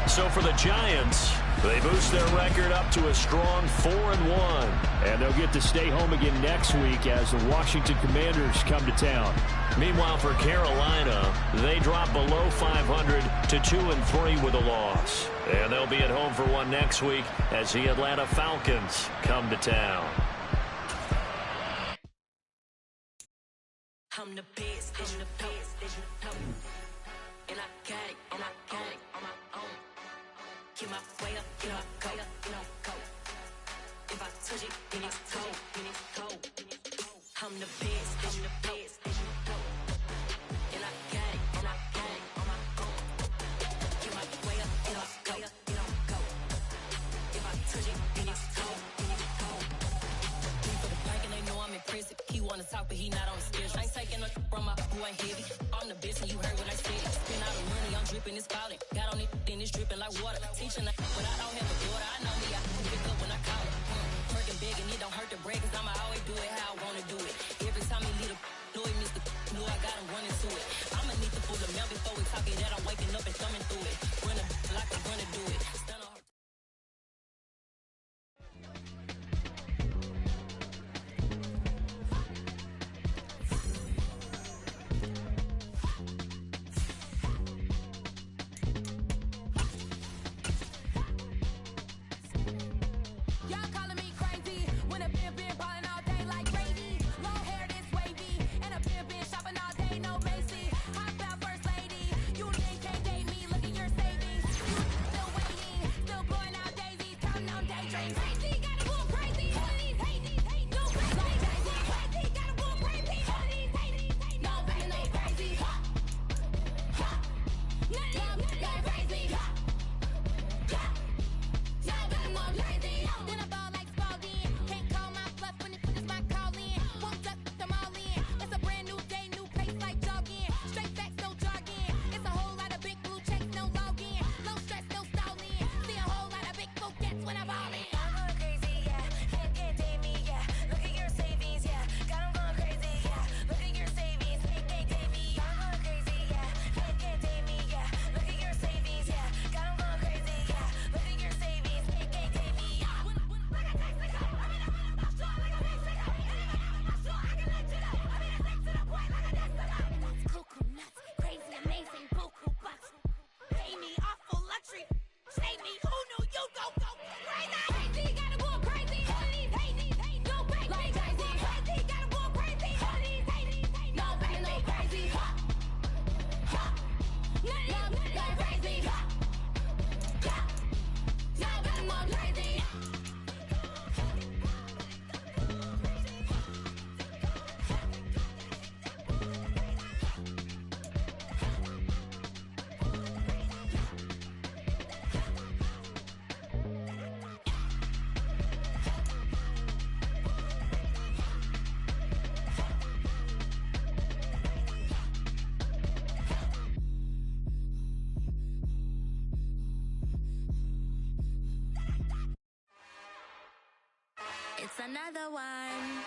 So for the Giants, they boost their record up to a strong 4-1. And they'll get to stay home again next week as the Washington Commanders come to town. Meanwhile, for Carolina, they drop below 500 to 2-3 with a loss. And they'll be at home for one next week as the Atlanta Falcons come to town. I'm the best, and I got it, and I got it on my own. Get my way up, get my go, go. If I touch it, then it's cold, I'm the best, and I got it, and I got it on my own. Get my way up, get my go. If I touch it, then it's cold, Me for the bank and they know I'm impressive. He wanna talk, but he not on the schedule. I ain't taking a from my boy heavy. I'm the bitch and you heard what I said. Spend all the money, I'm dripping, it's falling. Got on it, then it's dripping like water. Teaching but I don't have a daughter. I know me, I can pick up when I call it. Working big and it don't hurt the break, cause I'ma always do it how I wanna do it. Every time he lead a know he missed the know I got him running to it. I'ma need to pull the mail before we talk it that I'm waking up and thumbing through it. Running like I'm gonna do it. Stand on her. daydream. Crazy, gotta go crazy. All of these hate, no crazy. Crazy, gotta go crazy. All of these hate, no crazy. None of them crazy. Y'all better go crazy. Then I ball like Spalding. Can't call my bluff when it's my call in. Won't duck them all in. It's a brand new day, new pace like jogging. Straight facts, no jargon. It's a whole lot of big blue checks, no login. No stress, no stalling. See a whole lot of big folk gets when I ball in. I'm going crazy, yeah. Can't date me, yeah. Look at your savings, yeah. Got 'em going crazy, yeah. Look at your savings, can't date me. I'm going crazy, yeah. Can't date me, yeah. Look at your savings, yeah. Got 'em going crazy, yeah. Look at your savings, can't date me. Cuckoo nuts, crazy, amazing, buku bucks. Pay me awful luxury. Say me, who knew you go crazy? Crazy, gotta go crazy. All of these hate, no crazy. Crazy, gotta go crazy. All of these hate, no crazy. None of them crazy. Y'all better go crazy. It's another one.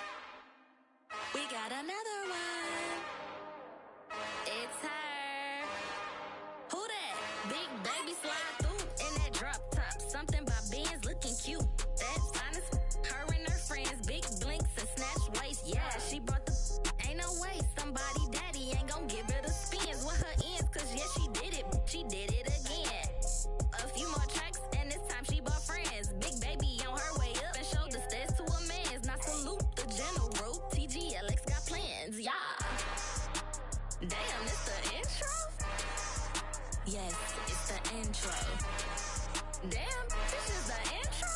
We got another one. It's her. Who that? Big baby slide through in that drop top. Something by Benz looking cute. That's honest. Her and her friends, big blinks and snatch waist. Yeah, she brought the. Ain't no way somebody daddy ain't gon' give her the spins with her ends. Cause yeah, she did it. She did it again. A few more tracks and this time she bought friends. Big baby on her way up and showed the stairs to a man's. Now salute the general. TGLX got plans, yeah. Damn, it's the intro? Yes, it's the intro. Damn, this is the intro?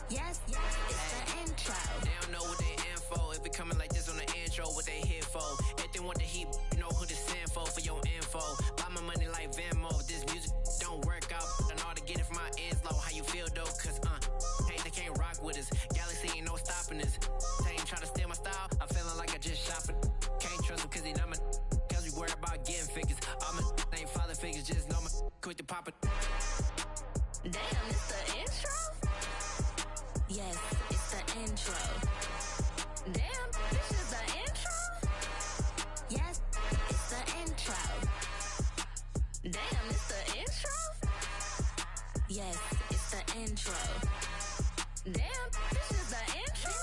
Yes, it's the intro. They don't know what they in for. If it coming like this on the intro, what they here for? If they want the heat, you know who to send for your info. Buy my money like Venmo. If this music don't work out, and all to get it from my ends low. How you feel though? Cause hey, they can't rock with us. Galaxy ain't no stopping us. They ain't try to steal my style. I'm feeling like I just shop it. Can't trust him cause he not my. Cause we worry about getting figures. All my ain't father figures. Just know my quick to pop it. Damn, it's the intro? Yes, it's the intro. Damn, this is the intro? Yes, it's the intro. Damn, it's the intro? Yes, it's the intro. Damn, this is the intro?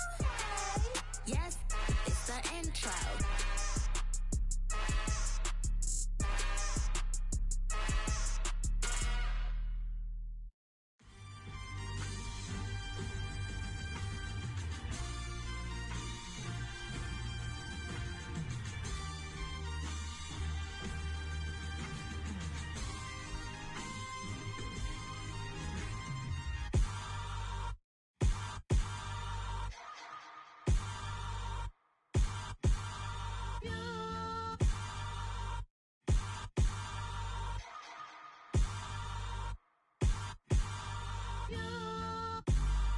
Yes, it's the intro.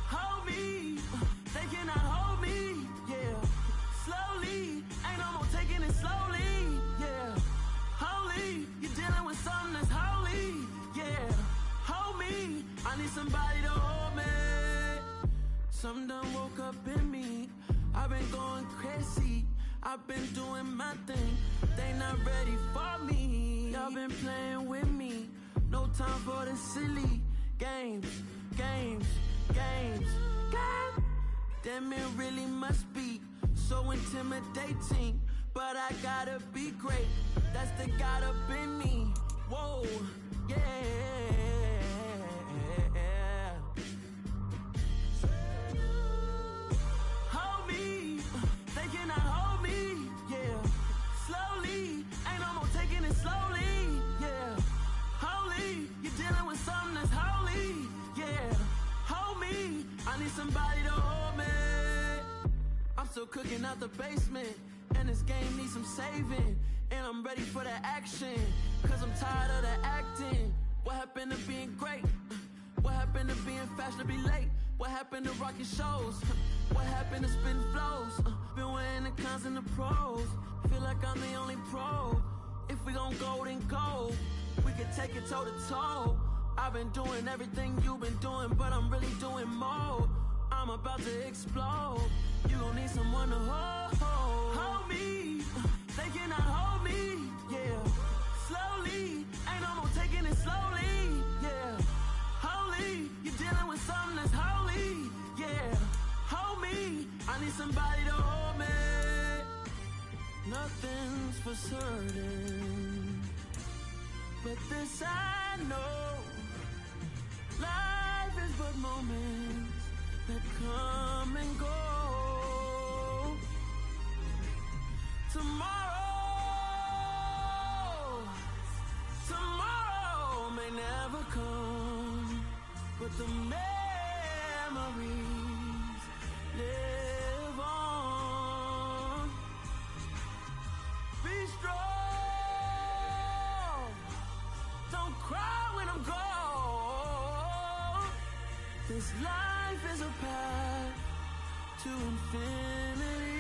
Hold me, they cannot hold me, yeah. Slowly, ain't no more taking it slowly, yeah. Holy, you're dealing with something that's holy, yeah. Hold me, I need somebody to hold me. Something done woke up in me. I've been going crazy, I've been doing my thing. They not ready for me. Y'all been playing with me. No time for the silly games. Damn, it really must be so intimidating. But I gotta be great. That's the God up in me. Whoa, yeah. Hold me, they cannot hold me, yeah. Slowly, ain't no more taking it slowly, yeah. Holy, you're dealing with something that's holy, yeah. I need somebody to hold me. I'm still cooking out the basement, and this game needs some saving. And I'm ready for the action, cause I'm tired of the acting. What happened to being great? What happened to being fashionably late? What happened to rocking shows? What happened to spitting flows? Been weighing the cons and the pros. Feel like I'm the only pro. If we gon' go, then go. We can take it toe to toe. I've been doing everything you've been doing, but I'm really doing more. I'm about to explode. You gon' need someone to hold me. They cannot hold me, yeah. Slowly, ain't no more taking it slowly, yeah. Holy, you're dealing with something that's holy, yeah. Hold me, I need somebody to hold me. Nothing's for certain, but this I know. Life is but moments that come and go. Tomorrow may never come, but the memories live on. Be strong, don't cry when I'm gone. This life is a path to infinity.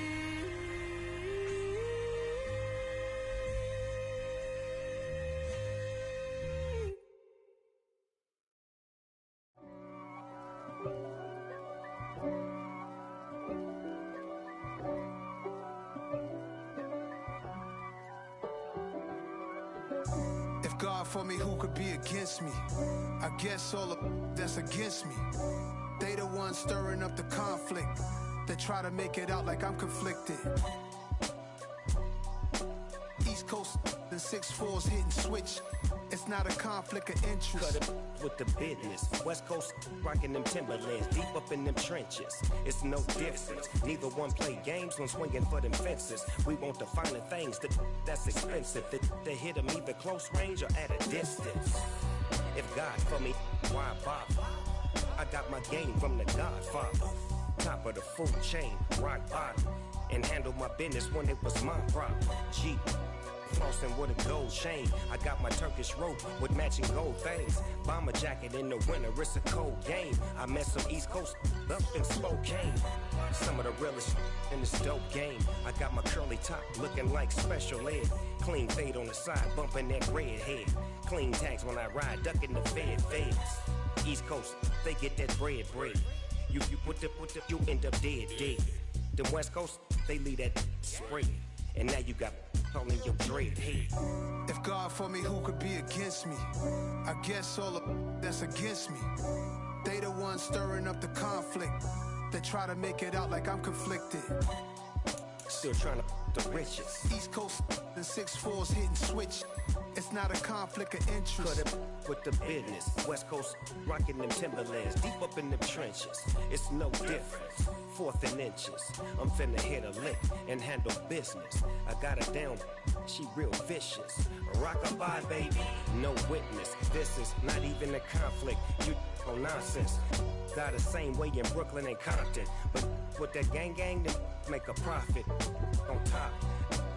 If God for me, who could be against me? I guess all of that's against me. They the ones stirring up the conflict. They try to make it out like I'm conflicted. East Coast and 6'4's hitting switch. It's not a conflict of interest. Cut it with the business. West Coast rocking them Timberlands, deep up in them trenches. It's no difference. Neither one play games when swinging for them fences. We want the finer things that's expensive. They hit them either close range or at a distance. If God for me, why bother? I got my game from the Godfather. Top of the food chain, rock bottom. And handle my business when it was my problem. Jeep. Flossing with a gold chain. I got my Turkish rope with matching gold things. Bomber jacket in the winter, it's a cold game. I met some East Coast up in Spokane. Some of the realest in this dope game. I got my curly top looking like special ed. Clean fade on the side, bumping that red head. Clean tags when I ride, ducking the feds. East Coast, they get that bread. You put the, you end up dead. The West Coast, they leave that spray. And now you got all in your dread head. If God for me, who could be against me? I guess all of that's against me. They the ones stirring up the conflict. They try to make it out like I'm conflicted. Still trying to the riches. East Coast and 6'4's hitting switch. It's not a conflict of interest. Cut it with the business. West Coast rocking them Timberlands, deep up in them trenches. It's no difference. 4th and inches. I'm finna hit a lick and handle business. I got her down, she real vicious. Rock-a-bye, baby, no witness. This is not even a conflict. You on nonsense. Got the same way in Brooklyn and Compton. But with that gang, then make a profit. On top,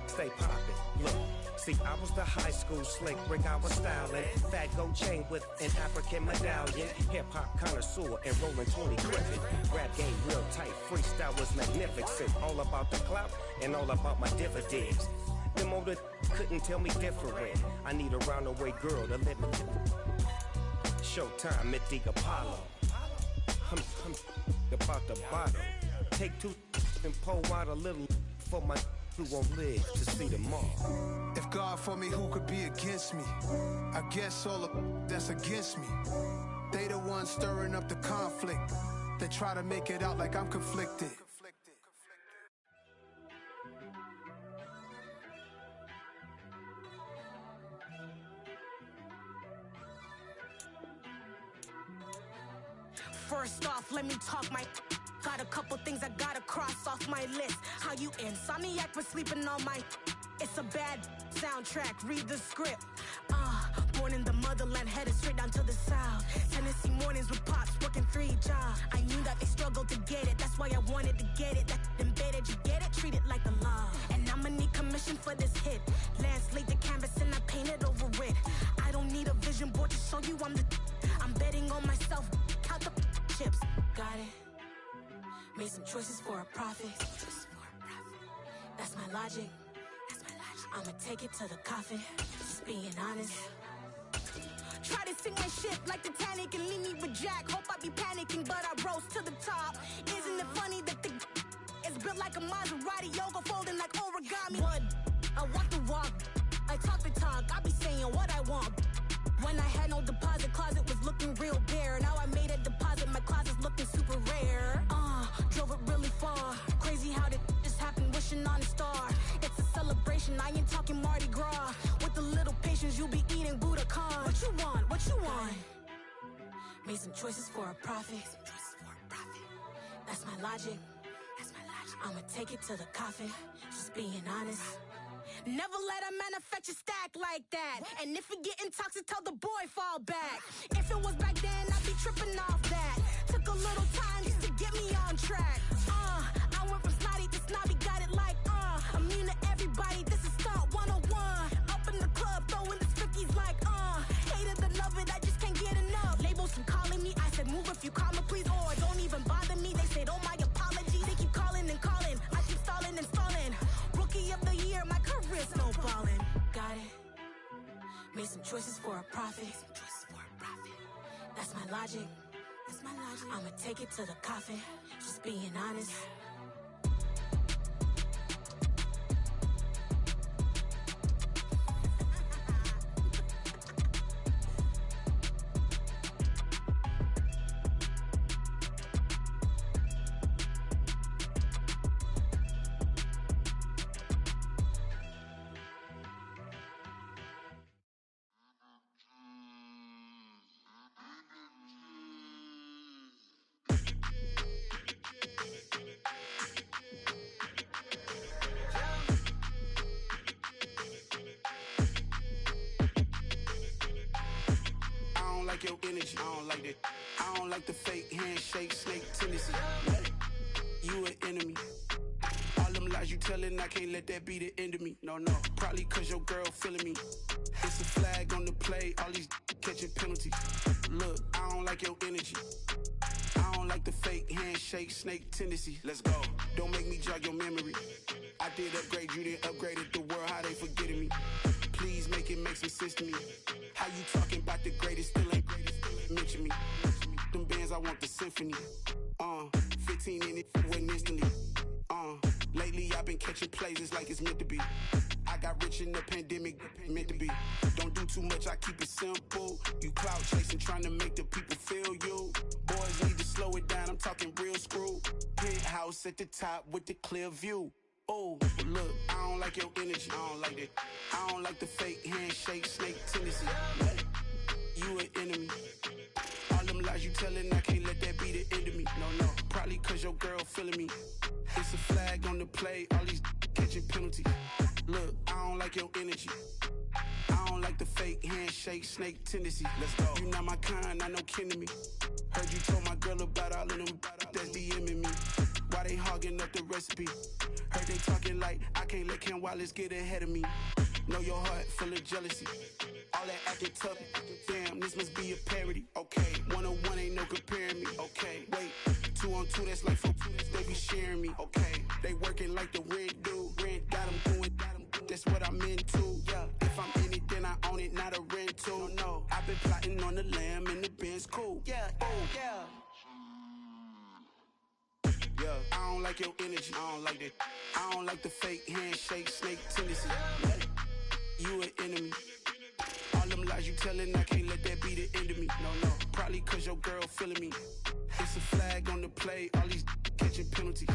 stay poppin'. Look. See, I was the high school slick Rick, I was styling. Fat gold chain with an African medallion. Hip-hop connoisseur and rolling 20 Griffin. Rap game real tight, freestyle was magnificent. All about the clout and all about my dividends. Them older couldn't tell me different. I need a roundaway girl to let me. Showtime at the Apollo. I'm about the bottle. Take 2 and pour out a little for my who won't live to see tomorrow. If God for me, who could be against me? I guess all of that's against me. They the ones stirring up the conflict. They try to make it out like I'm conflicted. First off, let me talk my. Got a couple things I gotta cross off my list. How you insomniac for sleeping on my. It's a bad soundtrack, read the script. Born in the motherland, headed straight down to the south. Tennessee mornings with pops, working 3 jobs. I knew that they struggled. That's why I wanted to get it. That embedded, you get it? Treat it like the law. And I'ma need commission for this hit. Lance laid the canvas and I painted over it. I don't need a vision board to show you I'm betting on myself. Count the chips. Got it. Made some choices for a profit. That's my logic. I'ma take it to the coffin. Just being honest. Try to sink my ship like Titanic and leave me with Jack. Hope I be panicking, but I rose to the top. Isn't it funny that the is built like a Maserati, yoga folding like origami? What? I walk the walk, I talk the talk. I be saying what I want. When I had no deposit, closet was looking real bare. Now I made a deposit, my closet's looking super rare. Drove it really far. Crazy how did just happen, wishing on a star. It's a celebration, I ain't talking Mardi Gras. With a little patience, you'll be eating Budokan. What you want? What you want? Made some choices for a profit. That's my logic. I'ma take it to the coffin. Just being honest. Never let a manufacture stack like that. And if it getting toxic, tell the boy fall back. If it was back then, I'd be tripping off that. Took a little time just to get me on track. I went from snotty to snobby, got it like immune to everybody, this is stunt 101. Up in the club, throwing the spookies like hate it, love it, I just can't get enough. Labels from calling me, I said move if you call me please, or don't even bother me. They said oh my apologies, they keep calling and calling. I keep stalling and stalling. Rookie of the year, my career's snowballing. Got it. Made some choices for a profit. That's my logic. I'ma take it to the coffin. Just being honest. Your energy, I don't like that. I don't like the fake handshake, snake tendency. You an enemy. All them lies you telling, I can't let that be the end of me. No, probably cause your girl feeling me. It's a flag on the play, all these catching penalties. Look, I don't like your energy. I don't like the fake handshake, snake tendency. Let's go. Don't make me jog your memory. I did upgrade, you didn't upgrade it. The world, how they forgetting me. Please make it make some sense to me. How you talking about the greatest, still ain't greatest, mention me. Them bands, I want the symphony. 15 in it, went instantly. Lately I've been catching plays, it's like it's meant to be. I got rich in the pandemic, meant to be. Don't do too much, I keep it simple. You clout chasing, trying to make the people feel you. Boys need to slow it down, I'm talking real screw. Penthouse at the top with the clear view. Oh, look, I don't like your energy, I don't like that. I don't like the fake handshake, snake tendency. You an enemy. All them lies you telling, I can't let that be the end of me. No, probably cause your girl feeling me. It's a flag on the play, all these catching penalties. Look, I don't like your energy. I don't like the fake handshake, snake tendency. Let's go. You not my kind, I know kin to me. Heard you told my girl about all of them that's DMing me. Why they hogging up the recipe? Heard they talking like I can't let Ken Wallace get ahead of me. Know your heart full of jealousy. All that acting tough. Damn, this must be a parody. Okay, 101 ain't no comparing me. Okay, wait, 2 on 2 that's like 4 they be sharing me. Okay, they working like the rent do. Rent got them doing. That's what I'm into. Yeah, if I'm in it, then I own it, not a rental. No, I've been plotting on the lamb and the Benz cool. Yeah, yeah. Yeah, I don't like your energy, I don't like that. I don't like the fake handshake, snake tendency. You an enemy. All them lies you telling, I can't let that be the end of me. No, probably cause your girl feeling me. It's a flag on the play, all these catching penalties.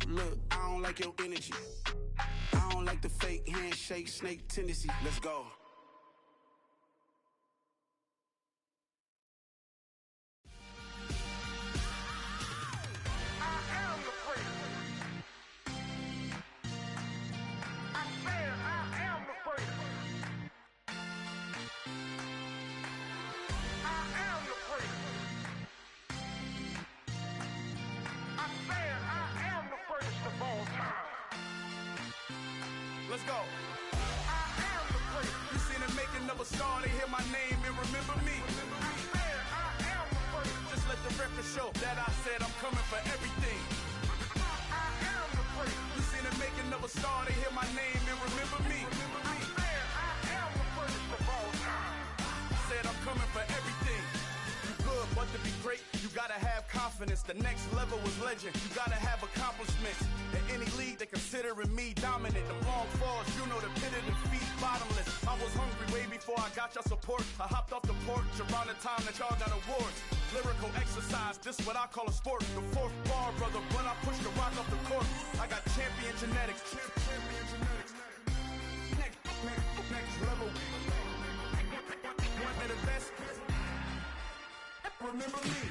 Look, I don't like your energy. I don't like the fake handshake, snake tendency. Let's go. I go. I am the great. You seen the making of a star, they hear my name and remember me. I am the great. Just let the record show that I said I'm coming for everything. I am the great. You seen the making of a star, they hear my name and remember me. I am the greatest of all time. Said I'm coming for everything. You good, but to be great, you gotta have confidence. The next level was legend. You gotta have accomplishments. In any league, they considering me dominant. The long falls, you know the pit of defeat, bottomless. I was hungry way before I got your support. I hopped off the porch around the time that y'all got awards. Lyrical exercise, this what I call a sport. The fourth bar, brother, when I push the rock off the court. I got champion genetics. Next level. One of the best. Remember me.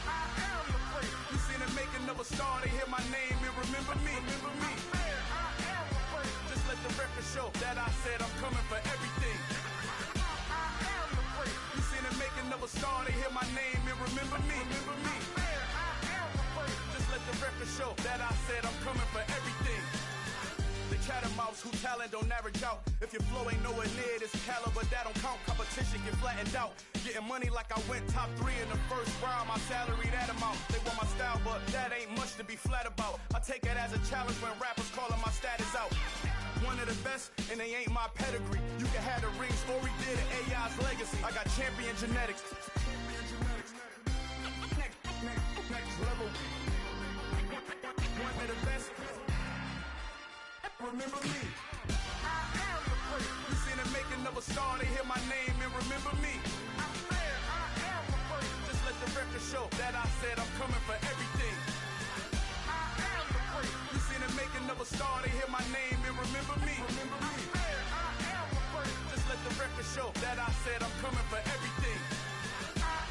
I am the great. You seen the making of a star, they hear my name and remember me. I am the great. Just let the record show that I said I'm coming for everything. I am the great. You seen the making of a star, they hear my name and remember me. I am the great. Just let the record show that I said I'm coming for everything. The chattermouths who talent don't average out. If your flow ain't nowhere near this caliber, that don't count. Competition get flattened out. Getting money like I went top 3 in the first round. My salary that amount. They want my style, but that ain't much to be flat about. I take it as a challenge when rappers calling my status out. One of the best, and they ain't my pedigree. You can have the ring story, did it, AI's legacy. I got champion genetics. Next level. One of the best. Remember me. I am the great. You seen the making of a star, they hear my name and remember me. I am the great. Just let the record show that I said I'm coming for everything. I am the great. You seen the making of a star, they hear my name and remember me. I am the great. Just let the record show that I said I'm coming for everything. I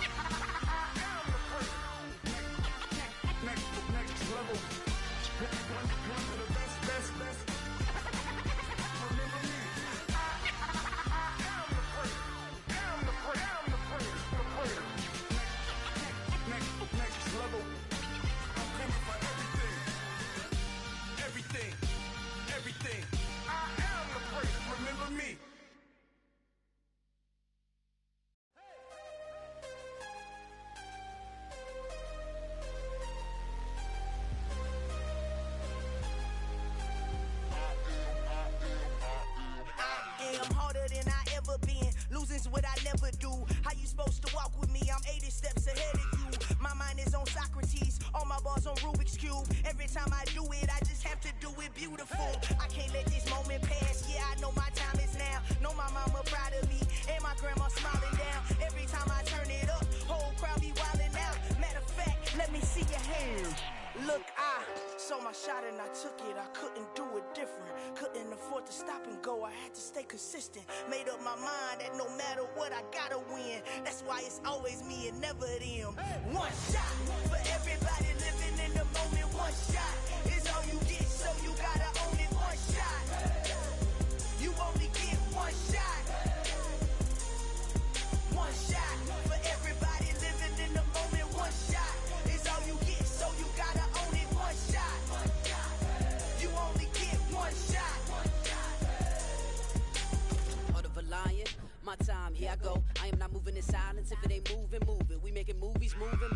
am the great. Next level. One of the best. Next level. I'm coming for everything. Everything. I am the great. Remember me. Losing's what I never do. How you supposed to walk with me? I'm 80 steps ahead of you. My mind is on Socrates, all my bars on Rubik's Cube. Every time I do it, I just have to do it beautiful. I can't let this moment pass. Yeah, I know my time is now. Know my mama proud of me, and my grandma smiling down. Every time I turn it up, whole crowd be wildin' out. Matter of fact, let me see your hands. Look, I saw my shot and I took it. I couldn't do it different. Couldn't afford to stop and go. I had to stay consistent. Made up my mind that no matter what, I gotta win. That's why it's always me and never them. One shot for everybody living in the moment. One shot is all you get, so you gotta own it. One shot. You only get one shot. One shot for everybody living in the moment. One shot is all you get, so you gotta own it. One shot. You only get one shot. Heart of a lion, my time, here I go. I am not moving in silence. If it ain't moving, move it. We making movies, moving.